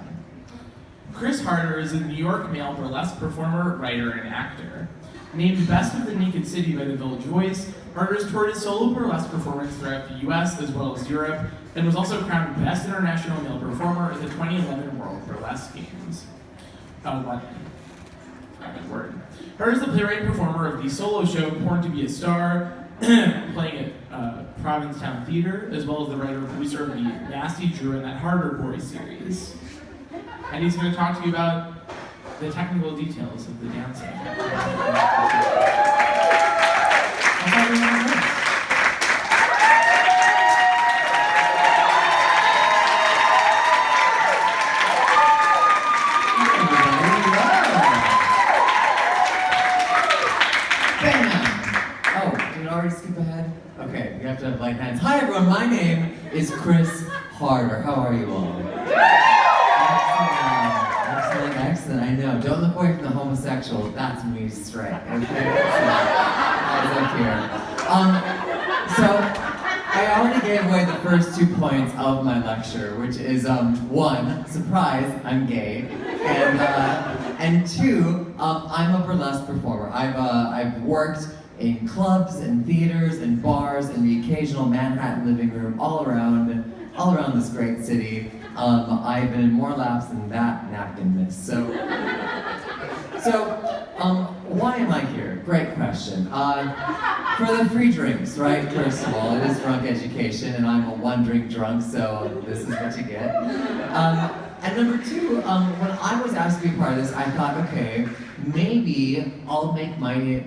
Chris Harder is a New York male burlesque performer, writer, and actor. Named Best of the Naked City by the Village Voice, Harder's toured his solo burlesque performance throughout the US as well as Europe, and was also crowned Best International Male Performer at the 2011 World Burlesque Games. Word. Harder is the playwright and performer of the solo show Born to Be a Star, playing at Provincetown Theater, as well as the writer and producer of the Nasty Drew and That Harder Boy series. And he's going to talk to you about the technical details of the dancing. Oh, did it already skip ahead? Okay, you have to have light hands. Hi everyone, my name is Chris Harder. How are you all? Excellent, I know. Don't look away from the homosexual. That's me straight, okay? Eyes up here. So, I already gave away the first 2 points of my lecture, which is, 1, surprise, I'm gay, and 2, I'm a burlesque performer. I've worked in clubs and theaters and bars and the occasional Manhattan living room all around this great city. I've been in more laps than that napkin miss. So, why am I here? Great question. For the free drinks, right? First of all, it is drunk education, and I'm a 1-drink drunk, so this is what you get. And number 2, when I was asked to be part of this, I thought, okay, maybe I'll make my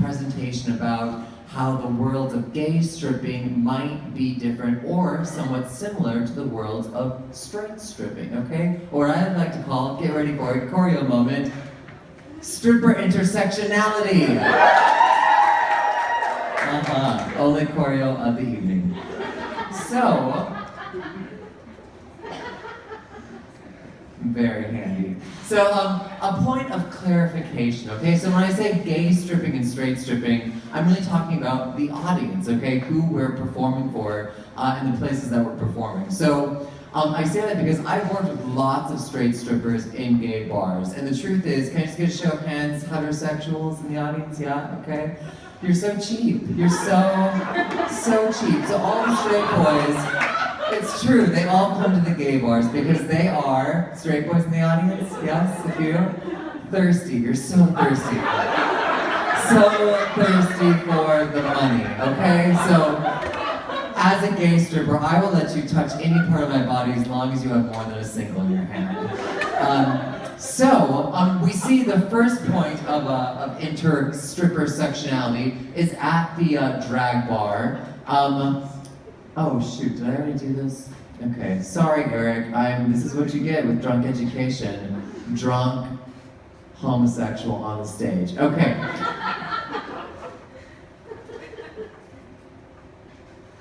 presentation about how the world of gay stripping might be different or somewhat similar to the world of straight stripping, okay? Or I'd like to call, get ready for it, choreo moment, stripper intersectionality. Only choreo of the evening. So, very handy. So, a point of clarification, okay? So when I say gay stripping and straight stripping, I'm really talking about the audience, okay? Who we're performing for and the places that we're performing. So, I say that because I've worked with lots of straight strippers in gay bars. And the truth is, can I just get a show of hands, heterosexuals in the audience? Yeah, okay? You're so cheap. You're so cheap. So all the straight boys, it's true, they all come to the gay bars because they are, straight boys in the audience, yes, a few, thirsty, you're so thirsty. so thirsty for the money, okay? So, as a gay stripper, I will let you touch any part of my body as long as you have more than a single in your hand. We see the first point of inter-stripper sectionality is at the drag bar. Oh shoot, did I already do this? Okay, sorry Eric, this is what you get with drunk education. Drunk homosexual on the stage. Okay.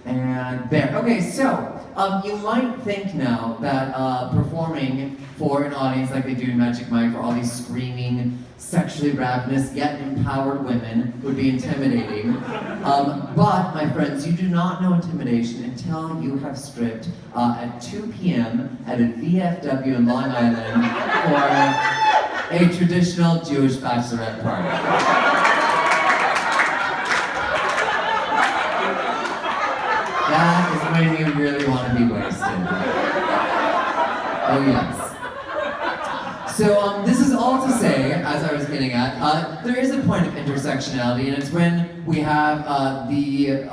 And there. Okay, so you might think now that performing for an audience like they do in Magic Mike for all these screaming, sexually ravenous, yet empowered women would be intimidating. But, my friends, you do not know intimidation until you have stripped at 2 p.m. at a VFW in Long Island for a traditional Jewish bachelorette party. That is when you really want to be wasted. Oh yes. So this is all to say, as I was getting at, there is a point of intersectionality, and it's when we have the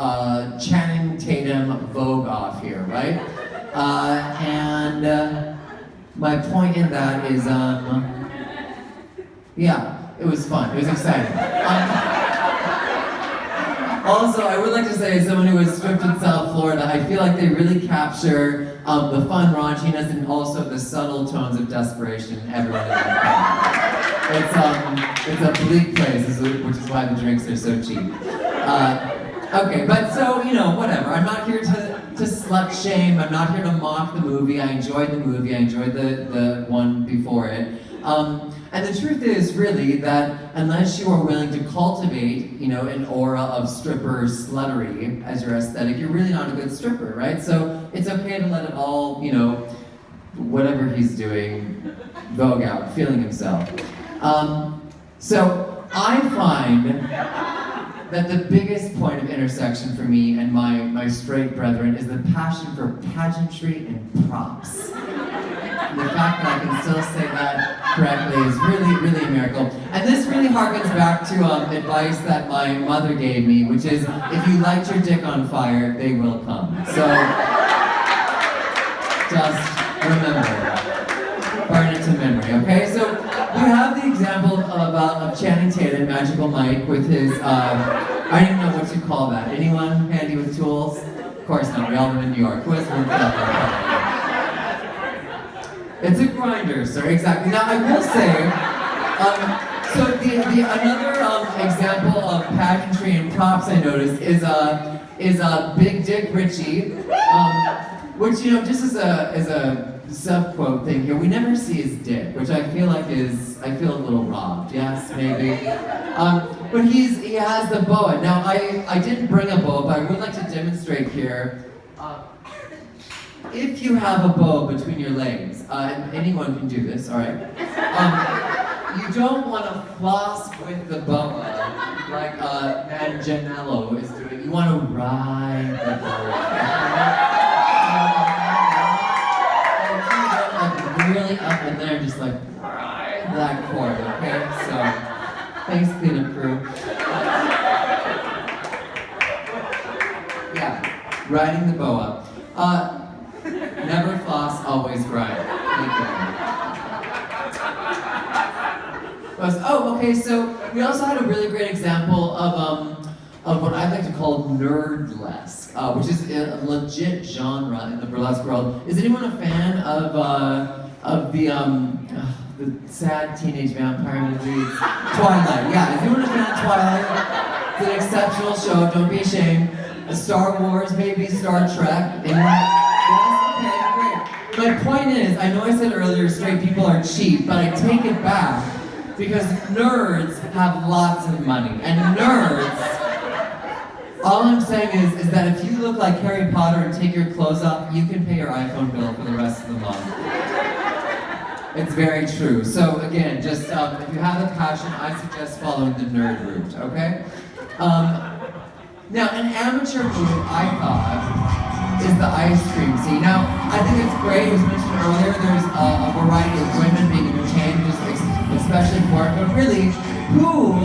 Channing Tatum Vogue off here, right? My point in that is, yeah, it was fun. It was exciting. Also, I would like to say, as someone who was stripped in South Florida, I feel like they really capture the fun raunchiness and also the subtle tones of desperation in everyone in that It's a bleak place, which is why the drinks are so cheap. Okay, but so, whatever. I'm not here to slut shame. I'm not here to mock the movie. I enjoyed the movie. I enjoyed the one before it. And the truth is, really, that unless you are willing to cultivate, an aura of stripper sluttery as your aesthetic, you're really not a good stripper, right? So it's okay to let it all, whatever he's doing, vogue out, feeling himself. So I find that the biggest point of intersection for me and my straight brethren is the passion for pageantry and props. And the fact that I can still say that correctly is really, really a miracle. And this really harkens back to advice that my mother gave me, which is, if you light your dick on fire, they will come. So, just remember, burn it to memory, okay? So, we have the example of Channing Tatum, Magical Mike, with his, I don't even know what you call that. Anyone handy with tools? Of course not, we all live in New York. Who has one for that? It's a grinder, sir, exactly. Now, I will say, so another example of pageantry and props I noticed is Big Dick Richie, which, just as a sub-quote thing here, we never see his dick, which I feel like I feel a little robbed, yes, maybe. But he has the boa. Now, I didn't bring a boa, but I would like to demonstrate here. If you have a bow between your legs, and anyone can do this, all right? You don't want to floss with the boa like Manganiello is doing. You want to ride the boa. Really up in there, just like ride that cord, okay? So, thanks, cleanup crew. Yeah, riding the boa. Never floss, always grind. Thank you. Okay, so we also had a really great example of what I like to call nerdlesque, which is a legit genre in the burlesque world. Is anyone a fan of the sad teenage vampire movies? Twilight, yeah. Is anyone a fan of Twilight? It's an exceptional show, don't be ashamed. Star Wars, maybe Star Trek. Anyone? My point is, I know I said earlier straight people are cheap, but I take it back because nerds have lots of money. And nerds, all I'm saying is that if you look like Harry Potter and take your clothes off, you can pay your iPhone bill for the rest of the month. It's very true. So again, just if you have a passion, I suggest following the nerd route, okay? Now, an amateur move, I thought, is the ice cream scene. Now, I think it's great, as mentioned earlier, there's a variety of women being entertained, which is especially important, but really, who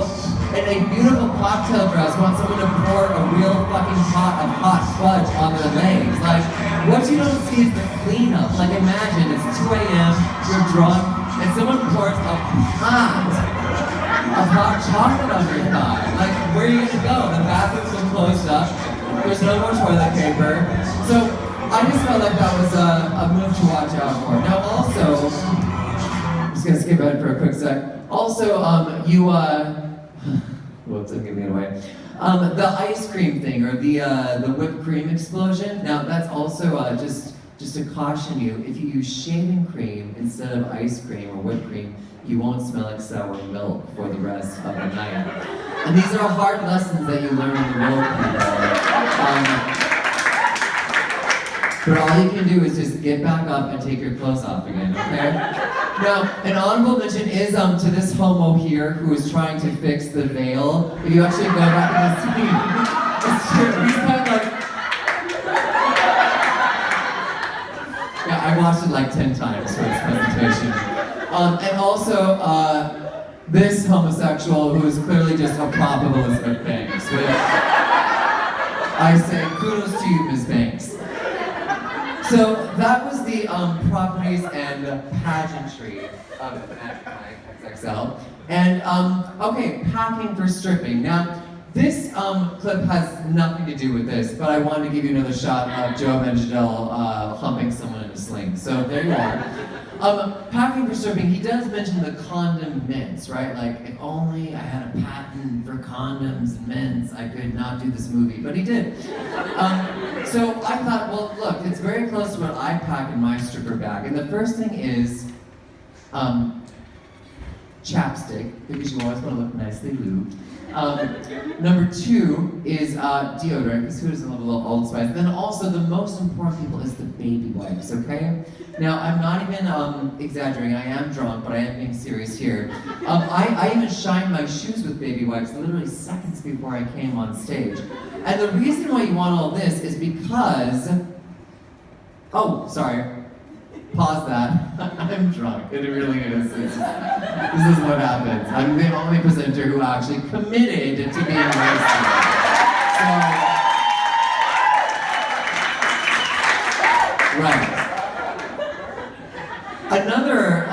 in a beautiful cocktail dress want someone to pour a real fucking pot of hot fudge on their legs. Like, what you don't see is the cleanup. Like, imagine it's 2 a.m., you're drunk, and someone pours a pot of hot chocolate on your thigh. Like, where are you gonna go? The bathrooms are closed up. There's no more toilet paper. So I just felt like that was a move to watch out for. Now also, I'm just gonna skip ahead for a quick sec. Also, whoops, I'm giving it away. The ice cream thing, or the whipped cream explosion. Now that's also just to caution you, if you use shaving cream instead of ice cream or whipped cream, you won't smell like sour milk for the rest of the night. And these are hard lessons that you learn in the world, people. But all you can do is just get back up and take your clothes off again, okay? Now, an honorable mention is to this homo here who is trying to fix the veil. If you actually go back in the scene, it's true. He's kind of like... Yeah, I watched it like 10 times for this presentation. And also, this homosexual who is clearly just a prop of Elizabeth Banks, which I say kudos to you, Ms. Banks. So that was the properties and pageantry of Magic Mike XXL. And okay, packing for stripping. Now, this clip has nothing to do with this, but I wanted to give you another shot of Joe Manganiello humping someone in a sling. So there you are. Packing for stripping, he does mention the condom mints, right? Like, if only I had a patent for condoms and mints, I could not do this movie, but he did. So I thought, well, look, it's very close to what I pack in my stripper bag. And the first thing is chapstick, because you always want to look nicely lubed. Number 2 is deodorant, because who doesn't love a little Old Spice? And then also, the most important people is the baby wipes, okay? Now, I'm not even exaggerating, I am drunk, but I am being serious here. I even shined my shoes with baby wipes literally seconds before I came on stage. And the reason why you want all this is because... Oh, sorry. Pause that. I'm drunk. It really is. This is what happens. I'm the only presenter who actually committed to being racist. Right. Another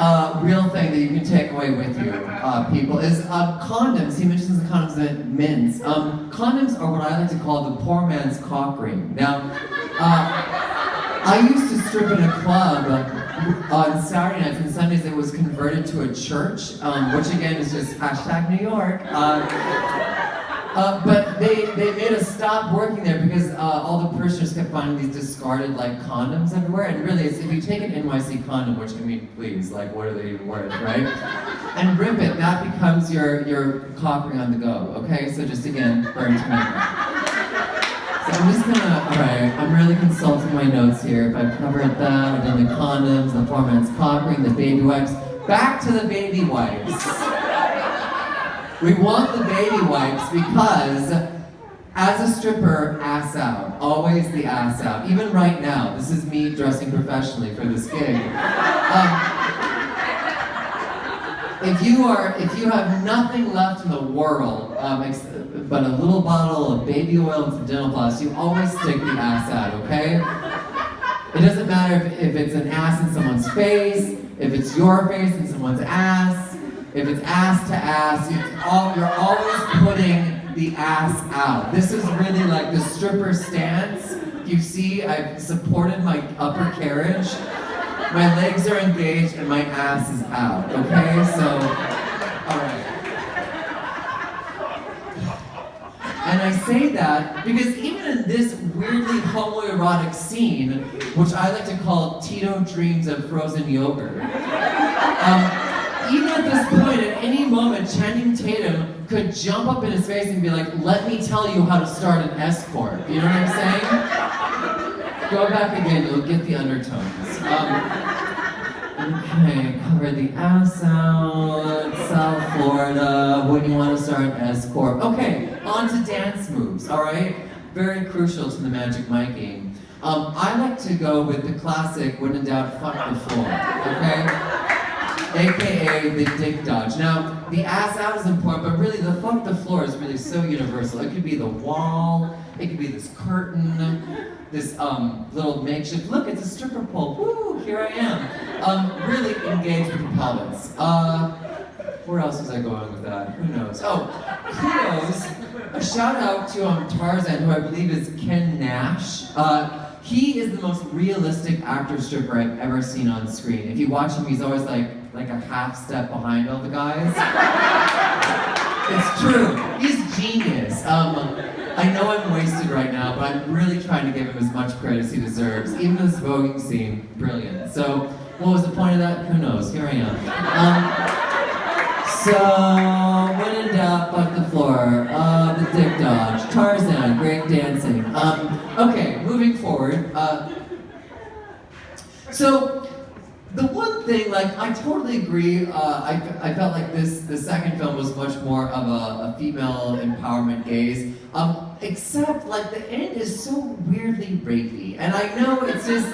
real thing that you can take away with you, people, is condoms. He mentions the condoms and mints. Condoms are what I like to call the poor man's cock ring. Now, I used to strip in a club on Saturday nights and Sundays that was converted to a church, which again is just hashtag New York. But they made us stop working there because all the parishioners kept finding these discarded like condoms everywhere. And really, it's, if you take an NYC condom, which I mean, please, like what are they even worth, right? And rip it, that becomes your cock ring on the go. Okay, so just again, burn to me. So I'm just gonna, alright, I'm really consulting my notes here. If I've covered that, then the condoms, the poor man's cock ring, the baby wipes. Back to the baby wipes. We want the baby wipes because, as a stripper, ass out. Always the ass out. Even right now, this is me dressing professionally for this gig. If you have nothing left in the world but a little bottle of baby oil and some dental floss, you always stick the ass out, okay? It doesn't matter if it's an ass in someone's face, if it's your face in someone's ass, if it's ass to ass, you're always putting the ass out. This is really like the stripper stance. You see, I've supported my upper carriage. My legs are engaged and my ass is out, okay? So, alright. And I say that because even in this weirdly homoerotic scene, which I like to call Tito dreams of frozen yogurt, even at this point, at any moment, Channing Tatum could jump up in his face and be like, let me tell you how to start an escort. You know what I'm saying? Go back again, you'll get the undertones. Okay, cover the ass out, South Florida, when you want to start an escort. Okay, on to dance moves, alright? Very crucial to the Magic Mike game. I like to go with the classic, when in doubt, fuck the floor, okay? AKA the dick dodge. Now, the ass out is important, but really the fuck the floor is really so universal. It could be the wall, it could be this curtain, this little makeshift, look, it's a stripper pole, woo, here I am. Really engage with the pelvis. Where else was I going with that? Who knows? Oh, kudos. A shout out to Tarzan, who I believe is Ken Nash. He is the most realistic actor stripper I've ever seen on screen. If you watch him, he's always like a half step behind all the guys. It's true. He's genius. I know I'm wasted right now, but I'm really trying to give him as much credit as he deserves. Even this voguing scene, brilliant. So, what was the point of that? Who knows? Here I am. So, when in doubt, fuck the floor. The dick dodge. Tarzan, great dancing. Okay, moving forward. So, the one thing, like, I totally agree. I felt like the second film was much more of a female empowerment gaze. Except, like, the end is so weirdly rapey. And I know it's just,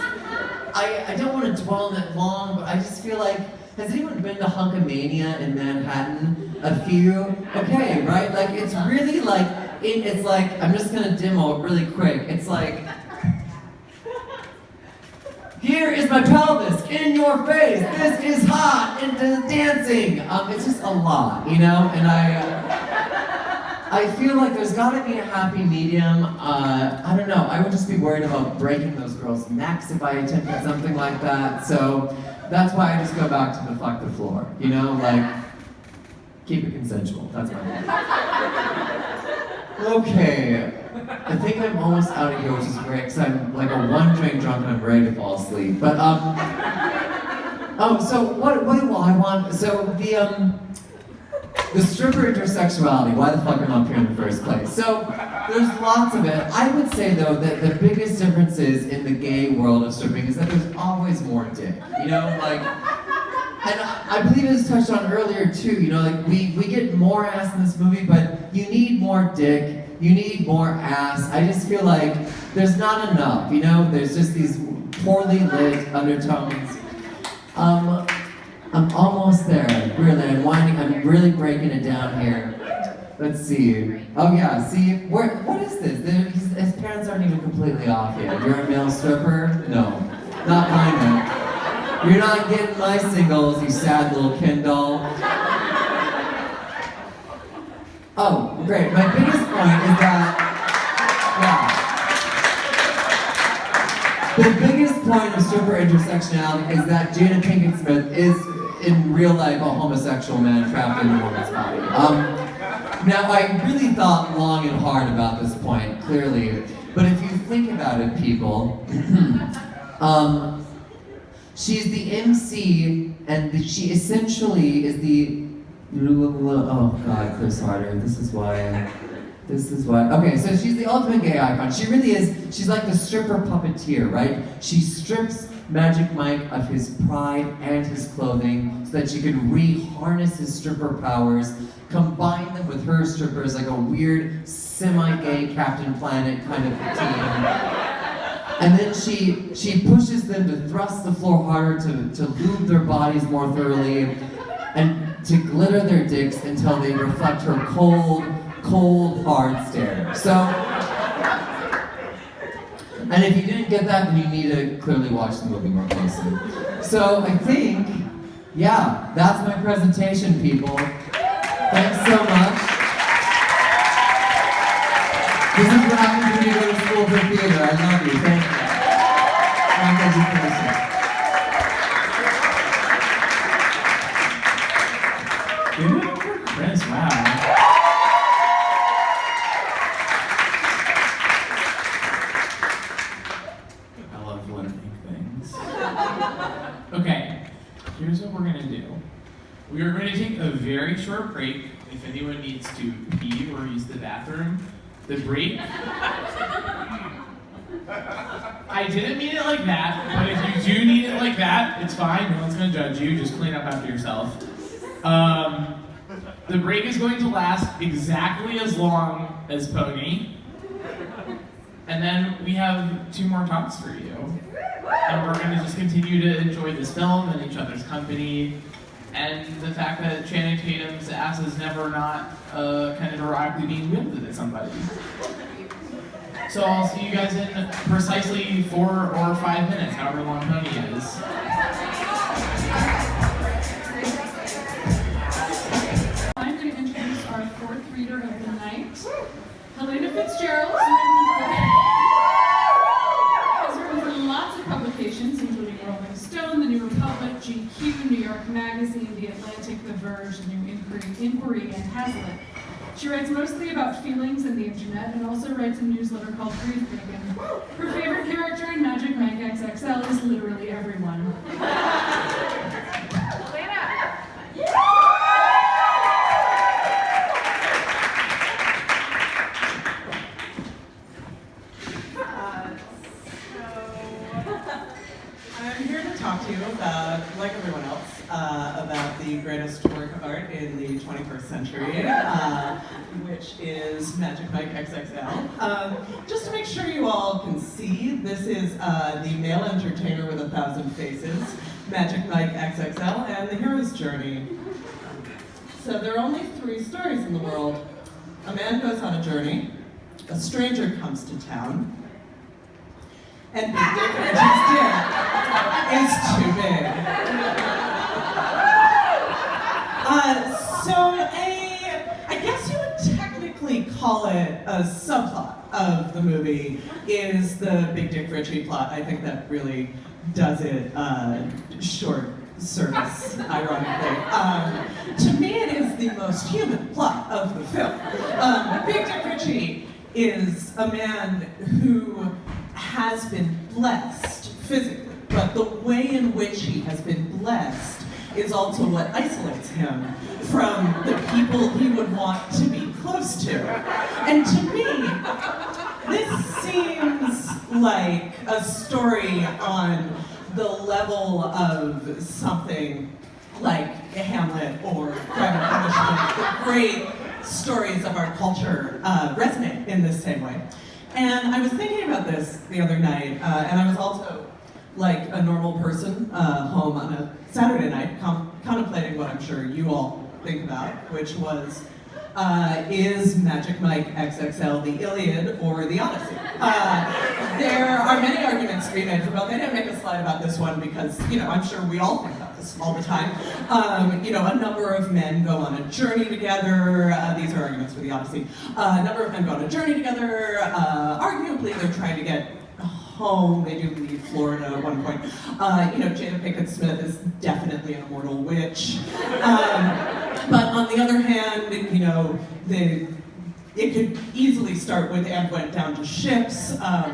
I don't want to dwell on it long, but I just feel like, has anyone been to Hunkamania in Manhattan? A few? Okay, right? Like, it's really like, it's like, I'm just gonna demo it really quick. It's like, here is my pelvis, in your face, this is hot, into dancing. It's just a lot, you know? And I feel like there's gotta be a happy medium. I don't know, I would just be worried about breaking those girls' necks if I attempted something like that. So that's why I just go back to the fuck the floor, you know? Like, keep it consensual, that's my point. Okay, I think I'm almost out of here, which is great, because I'm like a one drink drunk and I'm ready to fall asleep. But, so what do I want? So the stripper intersexuality, why the fuck am I up here in the first place? So, there's lots of it. I would say, though, that the biggest differences in the gay world of stripping is that there's always more dick, you know? Like, and I believe it was touched on earlier, too, you know, like, we get more ass in this movie, but you need more dick, you need more ass. I just feel like there's not enough, you know? There's just these poorly lit undertones. I'm almost there, really. I'm really breaking it down here. Let's see. Oh yeah, see, what is this? His parents aren't even completely off yet. You're a male stripper? No, not mine. You're not getting my singles, you sad little Ken doll. Oh, great. My biggest point is that, the biggest point of stripper intersectionality is that Jada Pinkett Smith is, in real life, a homosexual man trapped in a woman's body. Now, I really thought long and hard about this point, clearly, but if you think about it, people, she's the MC, and she essentially is the, oh God, Chris Harder, this is why, okay, so she's the ultimate gay icon. She really is, she's like the stripper puppeteer, right? She strips Magic Mike of his pride and his clothing so that she could re-harness his stripper powers, combine them with her strippers like a weird semi-gay Captain Planet kind of team. And then she pushes them to thrust the floor harder, to lube their bodies more thoroughly, and to glitter their dicks until they reflect her cold, hard stare. So, and if you didn't get that, then you need to clearly watch the movie more closely. So I think, yeah, that's my presentation, people. Thanks so much. This is what happens when you go to school for theater. I love you. Thank you. Thank you. Give it up for Chris, wow. I love learning things. Okay, here's what we're gonna do. We are going to take a very short break. If anyone needs to pee or use the bathroom, the break. I didn't mean it like that, but if you do need it like that, it's fine. No one's going to judge you. Just clean up after yourself. The break is going to last exactly as long as Pony. And then we have 2 more talks for you. And we're going to just continue to enjoy this film and each other's company. and the fact that Channing Tatum's ass is never not kind of directly being wielded at somebody. So I'll see you guys in precisely 4 or 5 minutes, however long Tony is. I'm going to introduce our 4th reader of the night, Helena Fitzgerald. Has written for lots of publications, including Rolling Stone, The New Republic, GQ, New York Magazine, The Atlantic, The Verge, The New Inquiry, and Hazlitt. She writes mostly about feelings and the internet, and also writes a newsletter called Grief Bacon. Her favorite character in Magic Mike XXL is literally everyone. I'm here to talk to you about, like everyone else, about the greatest work of art in the 21st century, which is Magic Mike XXL. Just to make sure you all can see, this is the male entertainer with 1,000 faces, Magic Mike XXL, and the hero's journey. So there are only 3 stories in the world. A man goes on a journey, a stranger comes to town, and Big Dick Richie's dick is too big. I guess you would technically call it a subplot of the movie is the Big Dick Richie plot. I think that really does it short service, ironically. To me, it is the most human plot of the film. Big Dick Richie is a man who has been blessed physically, but the way in which he has been blessed is also what isolates him from the people he would want to be close to. And to me, this seems like a story on the level of something like Hamlet or Crime and Punishment. The great stories of our culture resonate in this same way. And I was thinking about this the other night, and I was also, like a normal person, home on a Saturday night, contemplating what I'm sure you all think about, which was, is Magic Mike XXL the Iliad or the Odyssey? There are many arguments to be made for both. I didn't make a slide about this one because, I'm sure we all think about this all the time. A number of men go on a journey together. These are arguments for the Odyssey. A number of men go on a journey together. Arguably, they're trying to get home. They do leave Florida at one point. Jada Pinkett Smith is definitely an immortal witch. But on the other hand, it could easily start with and went down to ships. A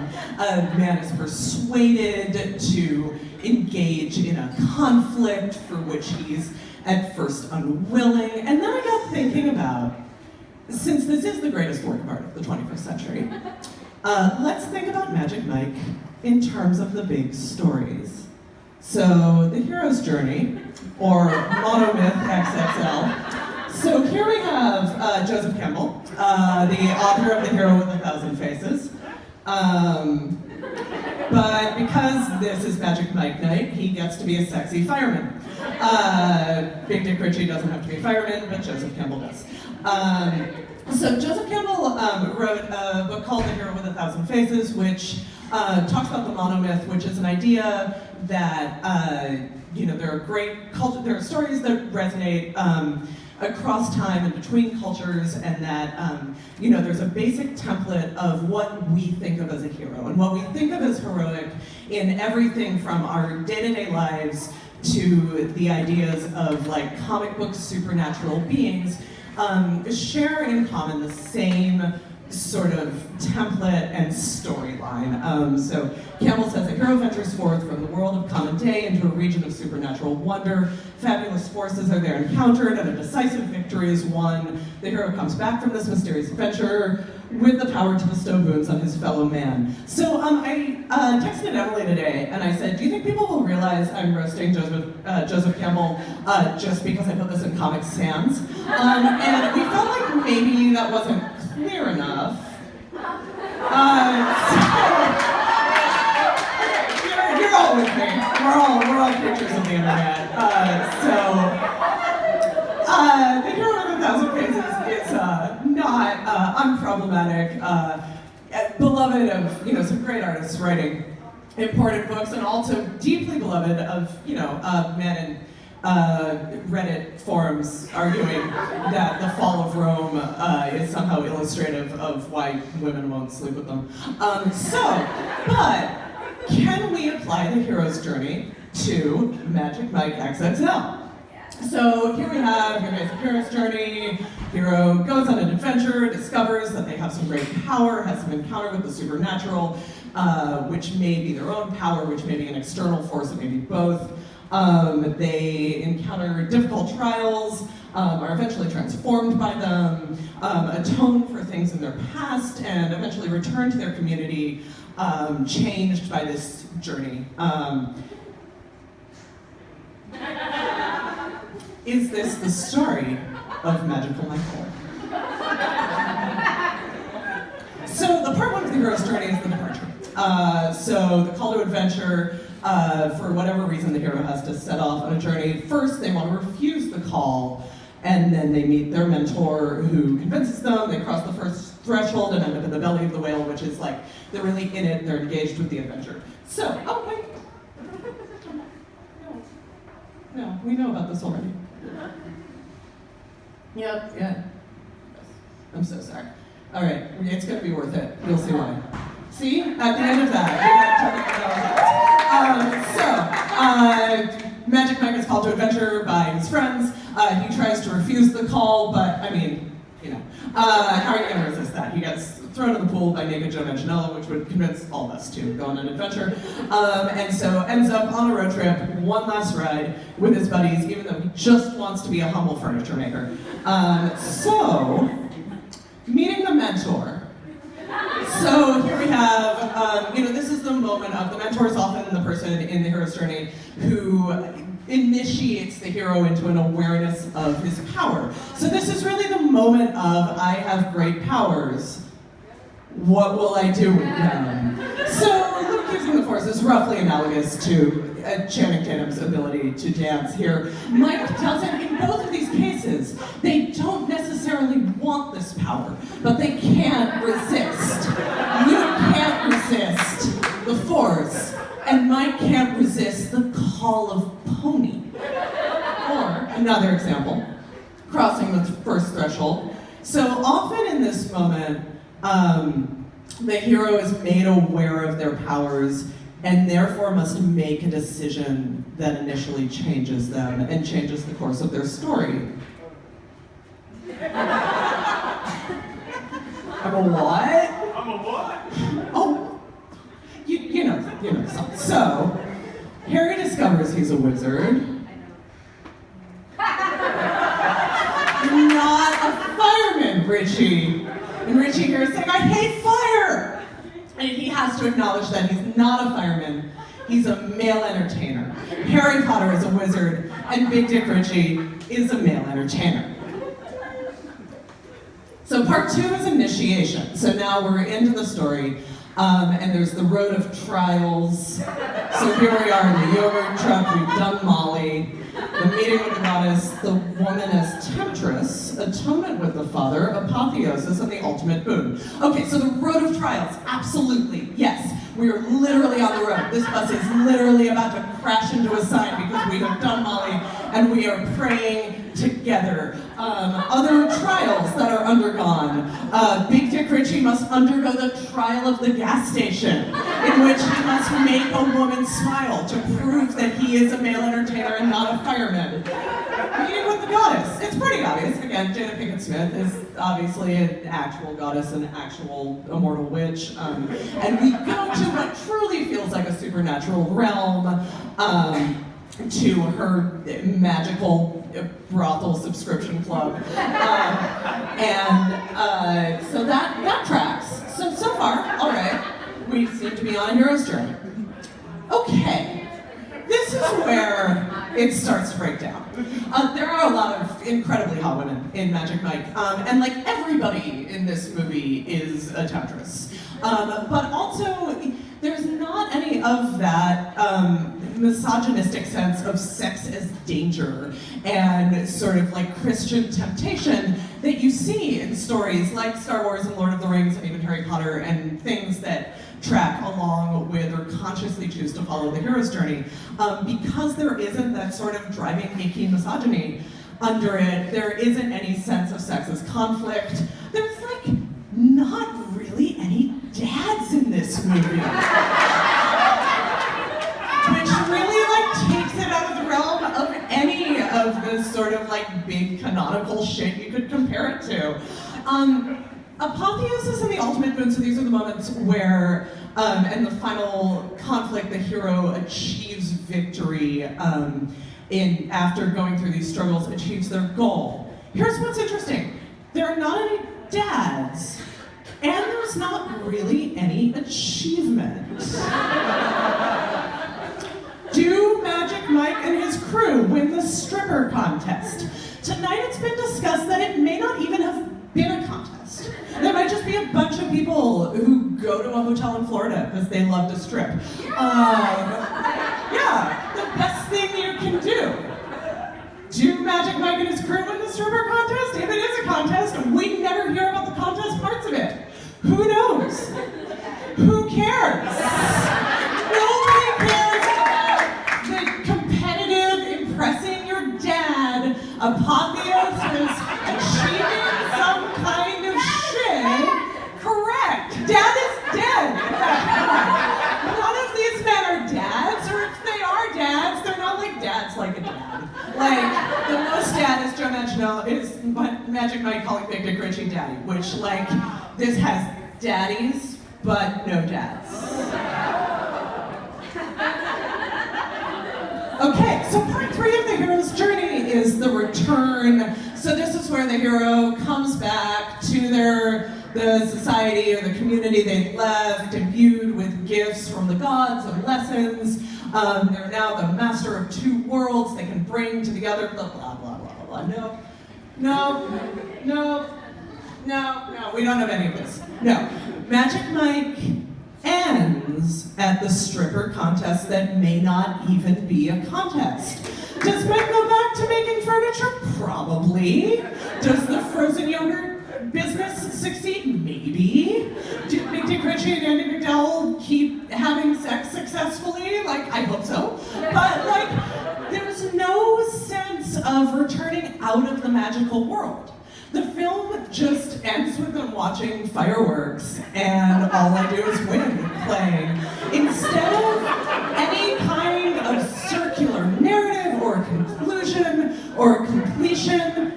man is persuaded to engage in a conflict for which he's at first unwilling. And then I got thinking about, since this is the greatest work of art of the 21st century, let's think about Magic Mike in terms of the big stories. So, the hero's journey, or monomyth XXL. So here we have Joseph Campbell, the author of The Hero with 1,000 Faces. But because this is Magic Mike night, he gets to be a sexy fireman. Big Dick Richie doesn't have to be a fireman, but Joseph Campbell does. So Joseph Campbell wrote a book called The Hero with 1,000 Faces, which talks about the monomyth, which is an idea that there are stories that resonate across time and between cultures, and that there's a basic template of what we think of as a hero and what we think of as heroic in everything from our day-to-day lives to the ideas of like comic book supernatural beings. Share in common the same sort of template and storyline. So Campbell says, a hero ventures forth from the world of common day into a region of supernatural wonder. Fabulous forces are there encountered and a decisive victory is won. The hero comes back from this mysterious adventure with the power to bestow boons on his fellow man. So I texted Emily today and I said, do you think people will realize I'm roasting Joseph Campbell just because I put this in Comic Sans? And we felt like maybe that wasn't clear enough. You're all with me. We're all creatures of the internet. problematic, beloved of, you know, some great artists writing important books, and also deeply beloved of, you know, men in Reddit forums arguing that the fall of Rome is somehow illustrative of why women won't sleep with them. But can we apply the hero's journey to Magic Mike XXL? So here we have your basic hero's journey. Hero goes on an adventure, discovers that they have some great power, has some encounter with the supernatural, which may be their own power, which may be an external force, it may be both. They encounter difficult trials, are eventually transformed by them, atone for things in their past, and eventually return to their community, changed by this journey. Is this the story of Magical Michael? So the part one of the hero's journey is the departure. So the call to adventure, for whatever reason the hero has to set off on a journey. First they want to refuse the call, and then they meet their mentor who convinces them, they cross the first threshold and end up in the belly of the whale, which is like, they're really in it, they're engaged with the adventure. So, oh wait. No, we know about this already. Yep, yeah. I'm so sorry. All right, it's gonna be worth it. You'll see why. See, at the end of that, Magic Mike is called to adventure by his friends. He tries to refuse the call, but I mean, you know, how are you gonna resist that? He gets thrown in the pool by naked Joe Manganiello, which would convince all of us to go on an adventure. And so ends up on a road trip, one last ride with his buddies, even though he just wants to be a humble furniture maker. So, meeting the mentor. So here we have, you know, this is the moment of the mentor is often the person in the hero's journey who initiates the hero into an awareness of his power. So this is really the moment of, I have great powers. What will I do with them? So Luke using the Force is roughly analogous to Channing Tatum's ability to dance here. Mike tells him in both of these cases, they don't necessarily want this power, but they can't resist. Luke can't resist the Force, and Mike can't resist the call of pony. Or, another example, crossing the first threshold. So often in this moment, the hero is made aware of their powers and therefore must make a decision that initially changes them and changes the course of their story. I'm a what? I'm a what? Oh, you know the song. So, Harry discovers he's a wizard. Not a fireman, Richie. And Richie here is saying, I hate fire! And he has to acknowledge that he's not a fireman, he's a male entertainer. Harry Potter is a wizard, and Big Dick Richie is a male entertainer. So part two is initiation. So now we're into the story, and there's the road of trials. So here we are in the yogurt truck, we've done Molly, the meeting with the goddess, the woman as temptress, atonement with the father, apotheosis, and the ultimate boon. Okay, so the road of trials, absolutely, yes. We are literally on the road. This bus is literally about to crash into a sign because we have done Molly and we are praying together. Other trials that are undergone. Big Dick Richie must undergo the trial of the gas station, in which he must make a woman smile to prove that he is a male entertainer and not a fireman. Meeting with the goddess. It's pretty obvious. Again, Jada Pinkett Smith is obviously an actual goddess, an actual immortal witch. And we go to what truly feels like a supernatural realm, to her magical brothel subscription club. So that tracks. So far, all right, we seem to be on a hero's journey. Okay, this is where it starts to break down. There are a lot of incredibly hot women in Magic Mike, and like everybody in this movie is a temptress. But also, there's not any of that misogynistic sense of sex as danger and sort of like Christian temptation that you see in stories like Star Wars and Lord of the Rings and even Harry Potter and things that track along with or consciously choose to follow the hero's journey. Because there isn't that sort of driving icky misogyny under it, there isn't any sense of sexist conflict. There's like not really any dads in this movie. Which really like takes it out of the realm of any of this sort of like big canonical shit you could compare it to. Apotheosis and the ultimate good, so these are the moments where, and the final conflict, the hero achieves victory after going through these struggles, achieves their goal. Here's what's interesting. There are not any dads, and there's not really any achievement. Do Magic Mike and his crew win the stripper contest? Tonight it's been discussed that it may not even have been a contest. There might just be a bunch of people who go to a hotel in Florida because they love to strip. Yeah, the best thing you can do. Do Magic Mike and his crew win the stripper contest? If it is a contest, we never hear about the contest parts of it. Who knows? Who cares? Nobody cares about the competitive, impressing your dad, apotheosis, achieving some kind of shit. Correct. Dad is dead. None of these men are dads, or if they are dads, they're not like dads like a dad. Like, the most dad, as Joe mentioned, is Magic Mike calling Big Dick Richie daddy, which, like, this has daddies, but no dads. Okay, so part 3 of the hero's journey is the return. So this is where the hero comes back to the society or the community they left, imbued with gifts from the gods and lessons. They're now the master of 2 worlds they can bring to the other, blah, blah, blah, blah, blah. No, we don't have any of this. No. Magic Mike ends at the stripper contest that may not even be a contest. Does Mike go back to making furniture? Probably. Does the frozen yogurt business succeed? Maybe. Do Big Dick Richie and Andy McDowell keep having sex successfully? Like, I hope so. But, like, there's no sense of returning out of the magical world. The film just ends with them watching fireworks, and all I do is win playing. Instead of any kind of circular narrative or conclusion or completion,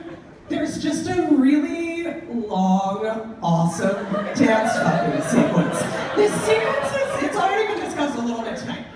there's just a really long, awesome dance fucking sequence. This sequence is, it's already been discussed a little bit tonight.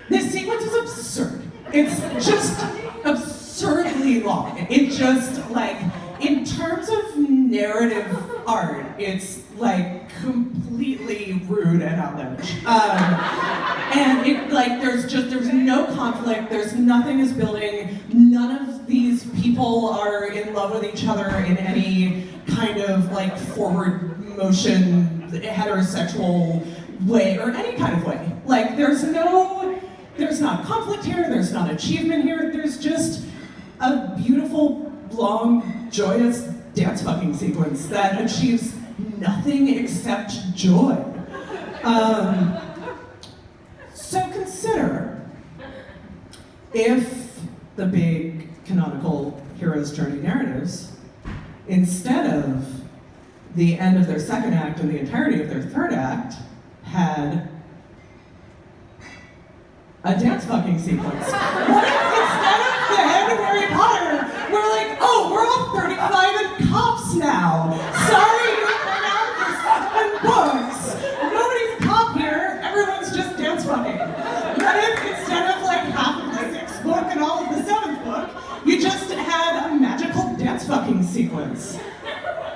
This sequence is absurd. It's just absurdly long. It just, like, in terms of narrative art, it's like completely rude and outlandish. And it, like, there's no conflict, there's nothing is building, none of these people are in love with each other in any kind of like forward motion, heterosexual way or any kind of way. Like, there's not conflict here, there's not achievement here, there's just a beautiful, long, joyous dance fucking sequence that achieves nothing except joy. So consider if the big canonical hero's journey narratives, instead of the end of their second act and the entirety of their third act, had a dance fucking sequence. What if instead of the end of Harry Potter, we're like, oh, we're all 35 and cops now. Sorry, you've been out for 7 books. Nobody's a cop here. Everyone's just dance fucking. What if instead of like half of the 6th book and all of the 7th book, you just had a magical dance fucking sequence?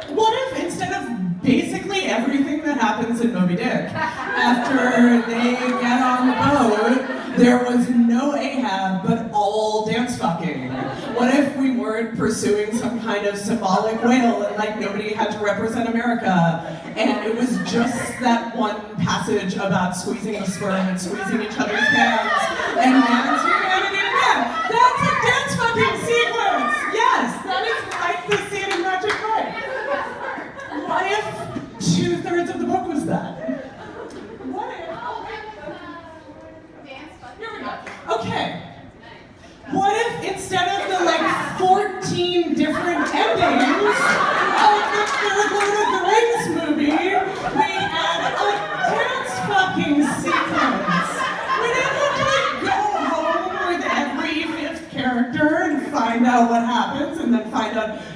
What if instead of basically everything that happens in Moby Dick, after they get on the boat, there was no Ahab, but all dance fucking? What if we weren't pursuing some kind of symbolic whale and like nobody had to represent America, and it was just that one passage about squeezing the sperm and squeezing each other's hands and man's humanity to man? That's a dance fucking sequence! Yes, that is like the scene in Magic Mike.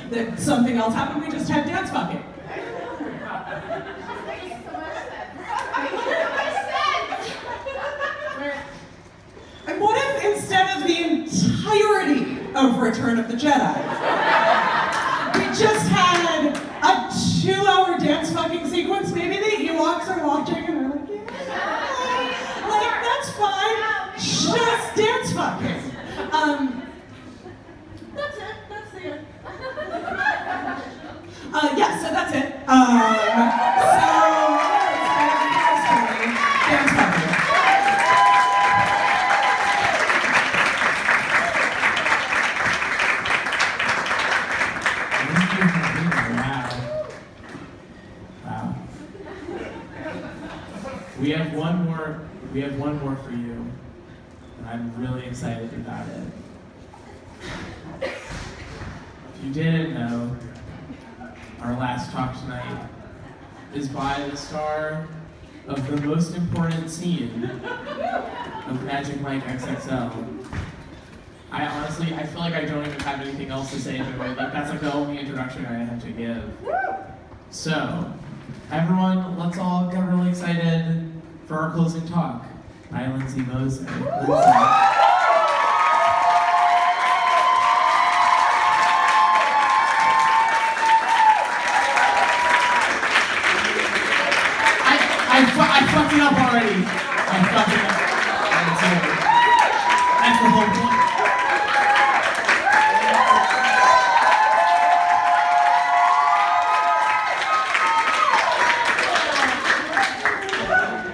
that something else happened, we just had dance fucking. And what if instead of the entirety of Return of the Jedi, we just had a 2-hour dance fucking sequence? Maybe the Ewoks are watching and they're like, yeah, like, that's fine, just dance fucking. That's it. That's it. Yeah, so that's it. Dance fucking. Wow. We have one more for you, and I'm really excited about it. If you didn't know, our last talk tonight is by the star of the most important scene of Magic Mike XXL. I feel like I don't even have anything else to say to it. Like, that's like the only introduction I have to give. So, everyone, let's all get really excited for our closing talk by Lindsey Moser. I fucked it up already. I fucked it up. That's the whole point.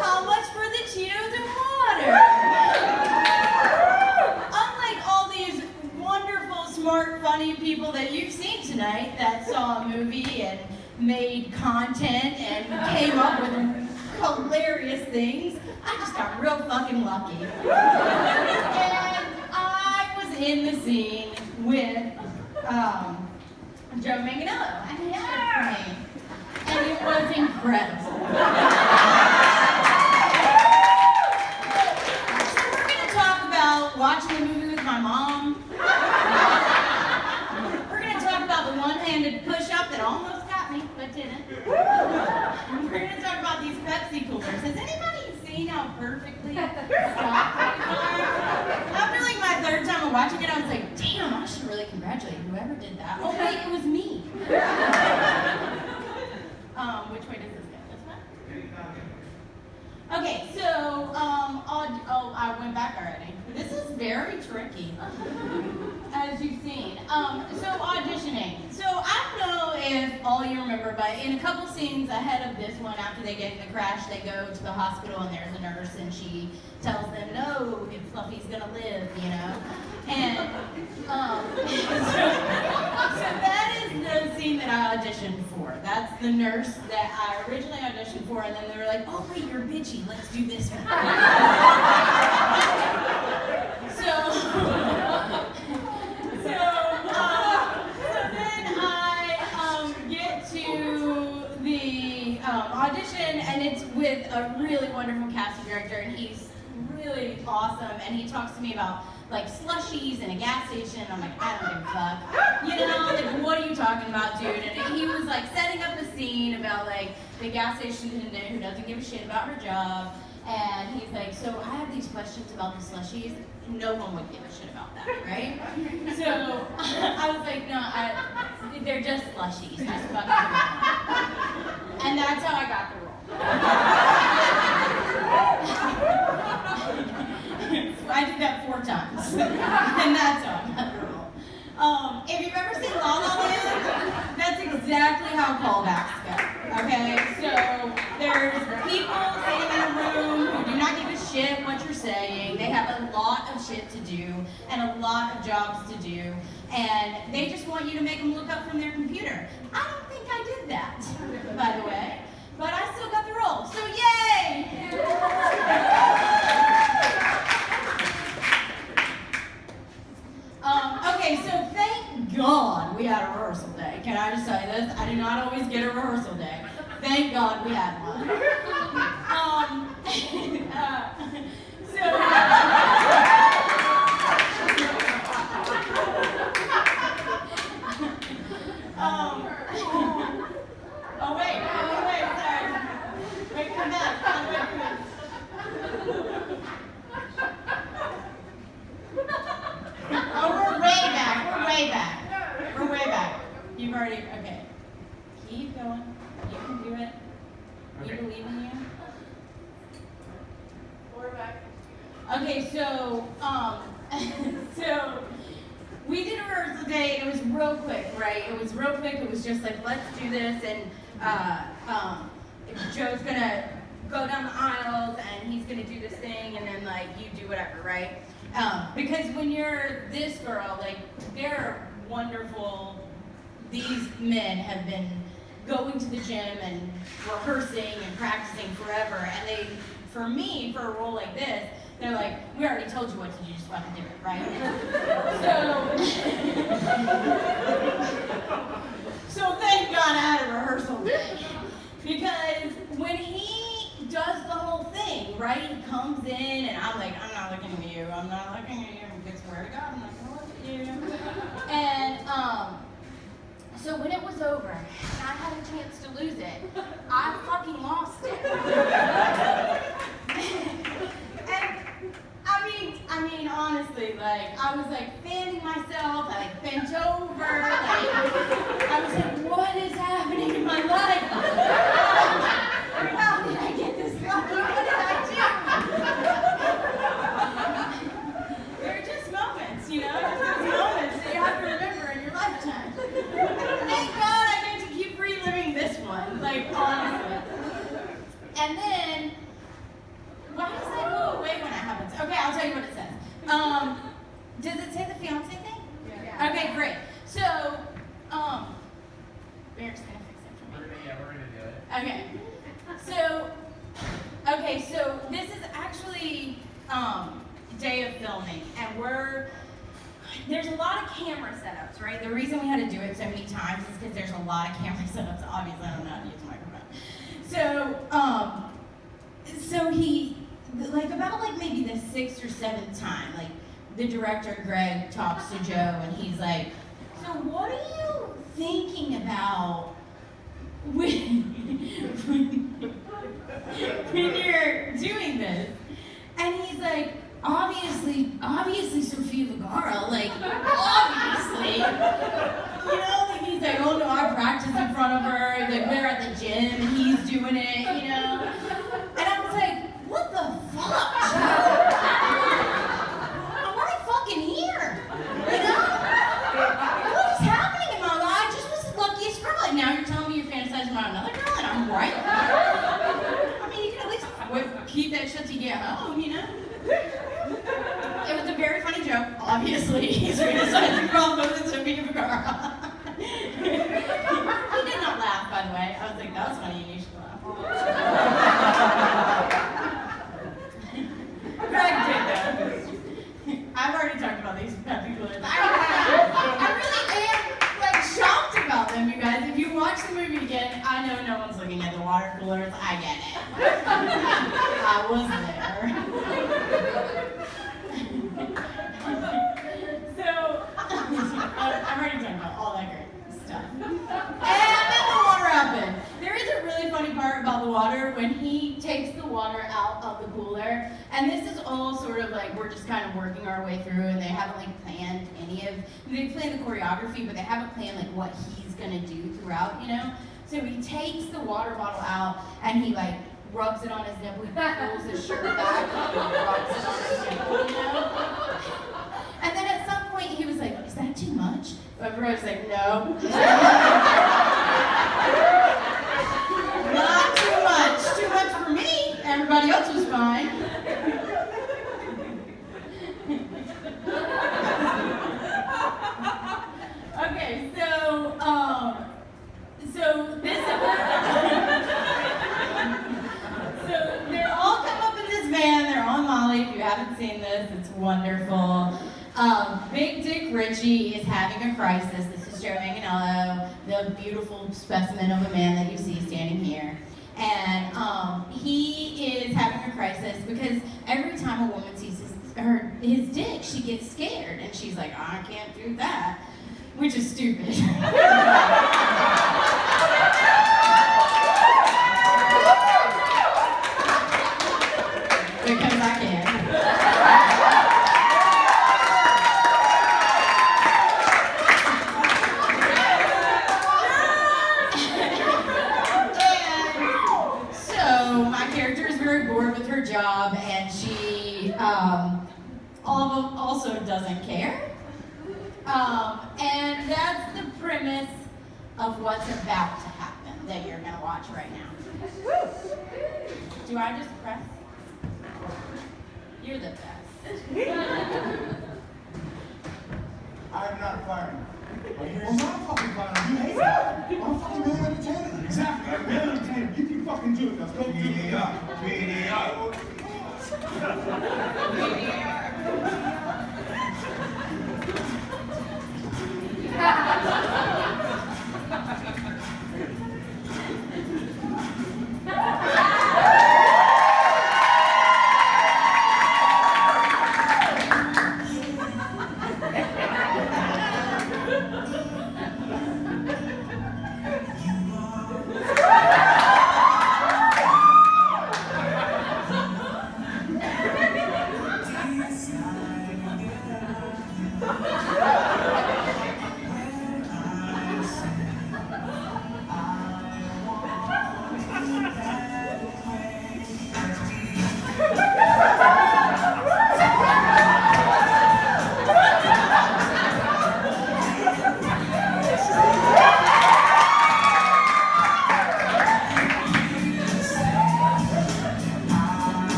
How much for the Cheetos and water? Unlike all these wonderful, smart, funny people that you've seen tonight that saw a movie and made content and came up with hilarious things, I just got real fucking lucky. And I was in the scene with Joe Manganiello, and his short for me. And it was incredible. So we're gonna talk about watching the movie with my mom. We're gonna talk about the one-handed push-up that almost got me, but didn't. We're gonna talk about these Pepsi coolers. Has anybody seen how perfectly stocked they are? After like my third time of watching it, I was like, damn, I should really congratulate whoever did that. Oh wait, it was me. Which way does this go? This way? Okay, so I went back already. This is very tricky, as you've seen. So auditioning. So I don't know if all you remember, but in a couple scenes ahead of this one, after they get in the crash, they go to the hospital and there's a nurse and she tells them, no, if Fluffy's gonna live, you know? And so that is the scene that I auditioned for. That's the nurse that I originally auditioned for, and then they were like, oh wait, you're bitchy, let's do this one. So then I get to the audition, and it's with a really wonderful casting director, and he's really awesome, and he talks to me about like slushies and a gas station, and I'm like, I don't give a fuck. You know, like, what are you talking about, dude? And he was like setting up a scene about like the gas station attendant who doesn't give a shit about her job, and he's like, so I have these questions about the slushies. No one would give a shit about that, right? So I was like, no, they're just slushies. Just fucking do it. And that's how I got the role. I did that 4 times, and that's how I got the role. If you've ever seen La La Land, that's exactly how callbacks go. Okay, so there's people sitting in a room who do not give a shit what you're saying. They have a lot of shit to do and a lot of jobs to do, and they just want you to make them look up from their computer. I don't think I did that, by the way, but I still got the role, so yay! Okay, so thank God we had a rehearsal day. Can I just tell you this? I do not always get a rehearsal day. Thank God we had one. Okay, so, so we did a rehearsal day, and it was real quick, right? It was real quick, it was just like, let's do this, and Joe's gonna go down the aisles, and he's gonna do this thing, and then like, you do whatever, right? Because when you're this girl, like, they're wonderful. These men have been going to the gym and rehearsing and practicing forever, and they, for me, for a role like this, they're like, we already told you what to do, just fucking do it, right? So thank God I had a rehearsal day. Because when he does the whole thing, right, he comes in and I'm like, I'm not looking at you, I'm not looking at you, I swear to God, I'm not gonna look at you. And so when it was over and I had a chance to lose it, I fucking lost it. And I mean, honestly, like, I was like fanning myself, I like bent over, like, I was like, what is happening in my life? How did I get this lucky? What did I do? They're just moments, you know, just those moments that you have to remember in your lifetime. Thank God I get to keep reliving this one, like, honestly. And then, why does that go away when it happens? Okay, I'll tell you what it says. Does it say the fiance thing? Yeah. Okay, great. So, Eric's gonna fix it for me. We're gonna do it. Okay, so this is actually day of filming, and there's a lot of camera setups, right? The reason we had to do it so many times is because there's a lot of camera setups. Obviously, I don't know how to use a microphone. So he, like, about like maybe the 6th or 7th time, like, the director, Greg, talks to Joe, and he's like, so what are you thinking about when you're doing this? And he's like, obviously Sofia Vergara, like, obviously. You know, like, he's like, oh no, I practice in front of her, like, we're at the gym, and he's doing it, you know? And I was like, what the fuck? Why am I fucking here? You know? What is happening in my life? I just was the luckiest girl, and now you're telling me you're fantasizing about another girl, and I'm right. I mean, you can at least keep that shit till you get home, you know? It was a very funny joke, obviously. He's fantasizing about both Sofia Vergara. He did not laugh, by the way. I was like, that was funny, and you should laugh. Greg did, though. I've already talked about these peppy coolers. I really am, like, shocked about them, you guys. If you watch the movie again, I know no one's looking at the water coolers. I get it. I was there. So, I'm already talking about all that great stuff. And then the water happened. There is a really funny part about the water when he takes the water out of the cooler. And this is all sort of like, we're just kind of working our way through, and they haven't like planned they planned the choreography, but they haven't planned like what he's gonna do throughout, you know? So he takes the water bottle out and he like rubs it on his nipple, he pulls his shirt back and rubs it on his nipple, you know? And then at some point he was like, is that too much? But everybody was like, no. Not too much. Too much for me. Everybody else was fine. Okay, so this so they're all come up in this van, they're on Molly. If you haven't seen this, it's wonderful. Big Dick Richie is having a crisis. This is Joe Manganiello, the beautiful specimen of a man that you see standing here. And he is having a crisis because every time a woman sees his dick, she gets scared. And she's like, I can't do that. Which is stupid. Because I can. So my character is very bored with her job, and she also doesn't care. And that's the premise of what's about to happen that you're gonna watch right now. Do I just press? You're the best. I'm not firing. Well, I'm fucking firing. You hate me. I'm fucking male entertainer. Exactly. I'm male entertainer. You can fucking do it. Let's go do it.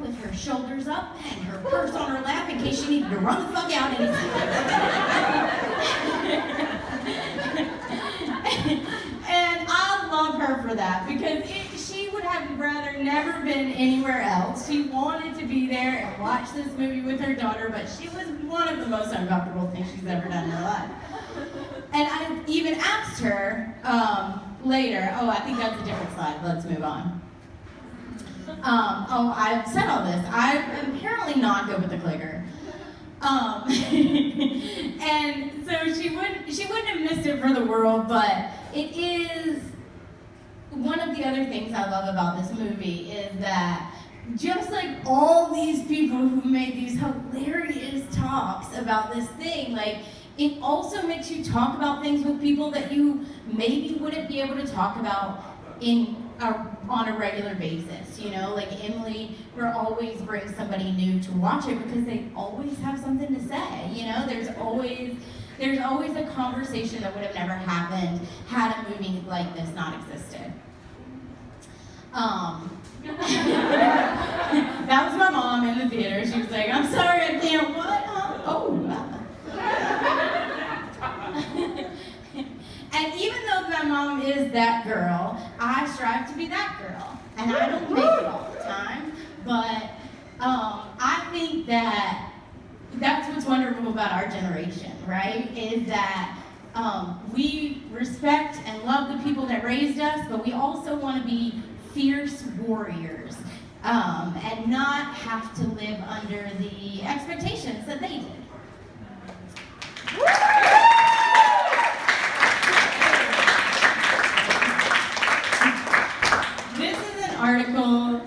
with her shoulders up and her purse on her lap in case she needed to run the fuck out anytime. And I love her for that because she would have rather never been anywhere else. She wanted to be there and watch this movie with her daughter, but she was one of the most uncomfortable things she's ever done in her life. And I even asked her later, oh, I think that's a different slide, let's move on. I've said all this. I'm apparently not good with the clicker. And so she wouldn't have missed it for the world, but it is one of the other things I love about this movie is that just like all these people who made these hilarious talks about this thing, like it also makes you talk about things with people that you maybe wouldn't be able to talk about on a regular basis, you know? Like Emily will always bring somebody new to watch it because they always have something to say, you know? There's always a conversation that would have never happened had a movie like this not existed. That was my mom in the theater. She was like, I'm sorry, I can't, what? And even though my mom is that girl, I strive to be that girl. And I don't make it all the time, but I think that that's what's wonderful about our generation, right? Is that we respect and love the people that raised us, but we also want to be fierce warriors and not have to live under the expectations that they did. This is an article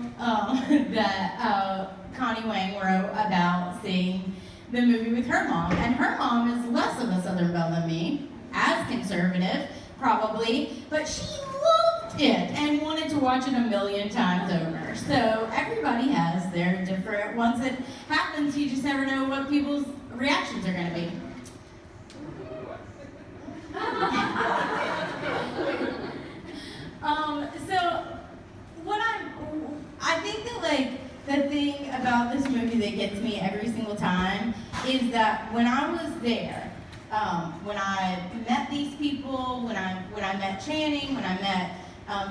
that Connie Wang wrote about seeing the movie with her mom, and her mom is less of a Southern belle than me, as conservative, probably, but she loved it and wanted to watch it a million times over. So everybody has their different, once it happens, you just never know what people's reactions are going to be. So I think that like the thing about this movie that gets me every single time is that when I was there, when I met these people, when I met Channing, when I met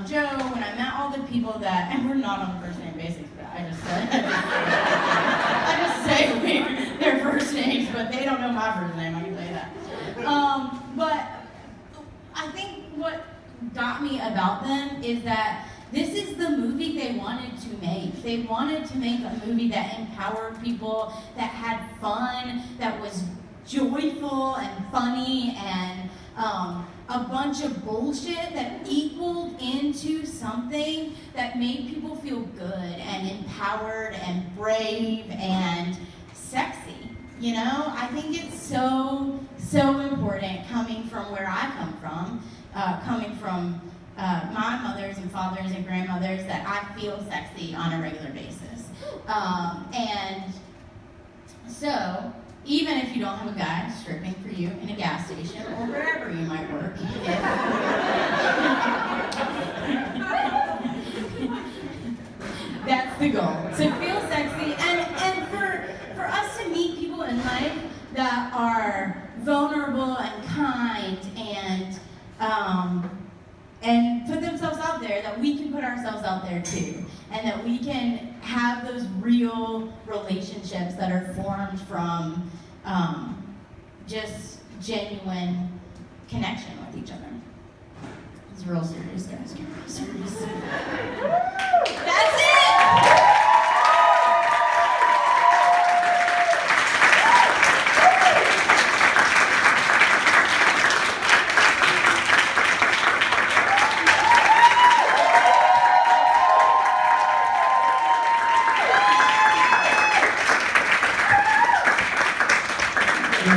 Joe, when I met all the people that, and we're not on a first name basis, but I just say their first names, but they don't know my first name, I can tell you that. But I think what got me about them is that this is the movie they wanted to make. They wanted to make a movie that empowered people, that had fun, that was joyful and funny, and a bunch of bullshit that equaled into something that made people feel good and empowered and brave and sexy. You know, I think it's so important coming from where I come from, coming from my mothers and fathers and grandmothers, that I feel sexy on a regular basis. And so, even if you don't have a guy stripping for you in a gas station or wherever you might work, that's the goal, to feel sexy and for us to meet people in life that are vulnerable and kind and put themselves out there, that we can put ourselves out there too, and that we can have those real relationships that are formed from just genuine connection with each other. It's real serious, guys. Get real serious. That's it!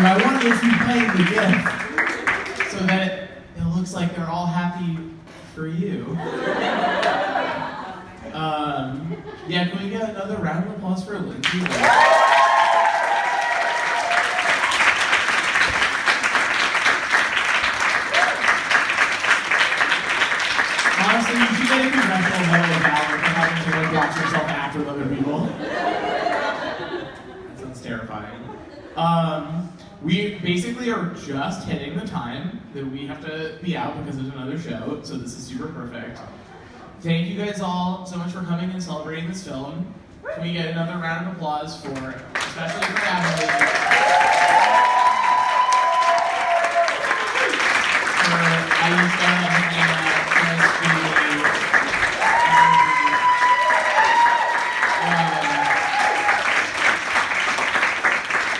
I want to play the gift so that it looks like they're all happy for you. Yeah, can we get another round of applause for Lindsey? Honestly, you should get a congressional medal of valor for having to like watch yourself act with other people. we basically are just hitting the time that we have to be out because there's another show, so this is super perfect. Thank you guys all so much for coming and celebrating this film. Can we get another round of applause for, especially for Natalie, for Aisha, Helena,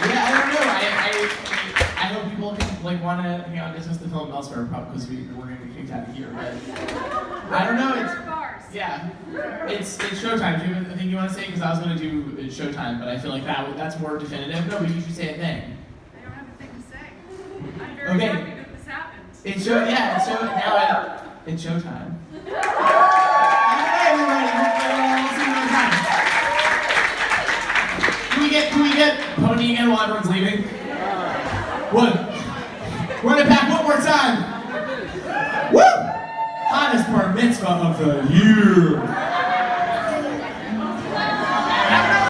yeah, I don't know. I hope people can like want to hang out and discuss the film elsewhere, probably because we're going to be kicked out of here. But I don't know. Yeah, it's showtime. Do you have anything you want to say? Because I was going to do showtime, but I feel like that's more definitive. No, but you should say a thing. I don't have a thing to say. I'm very Okay. happy that this happened. It's showtime. Hey everybody, we'll see you next time. Can we get Pony again while everyone's leaving? Run it back one more time. Woo! Hottest bar mitzvah of the year.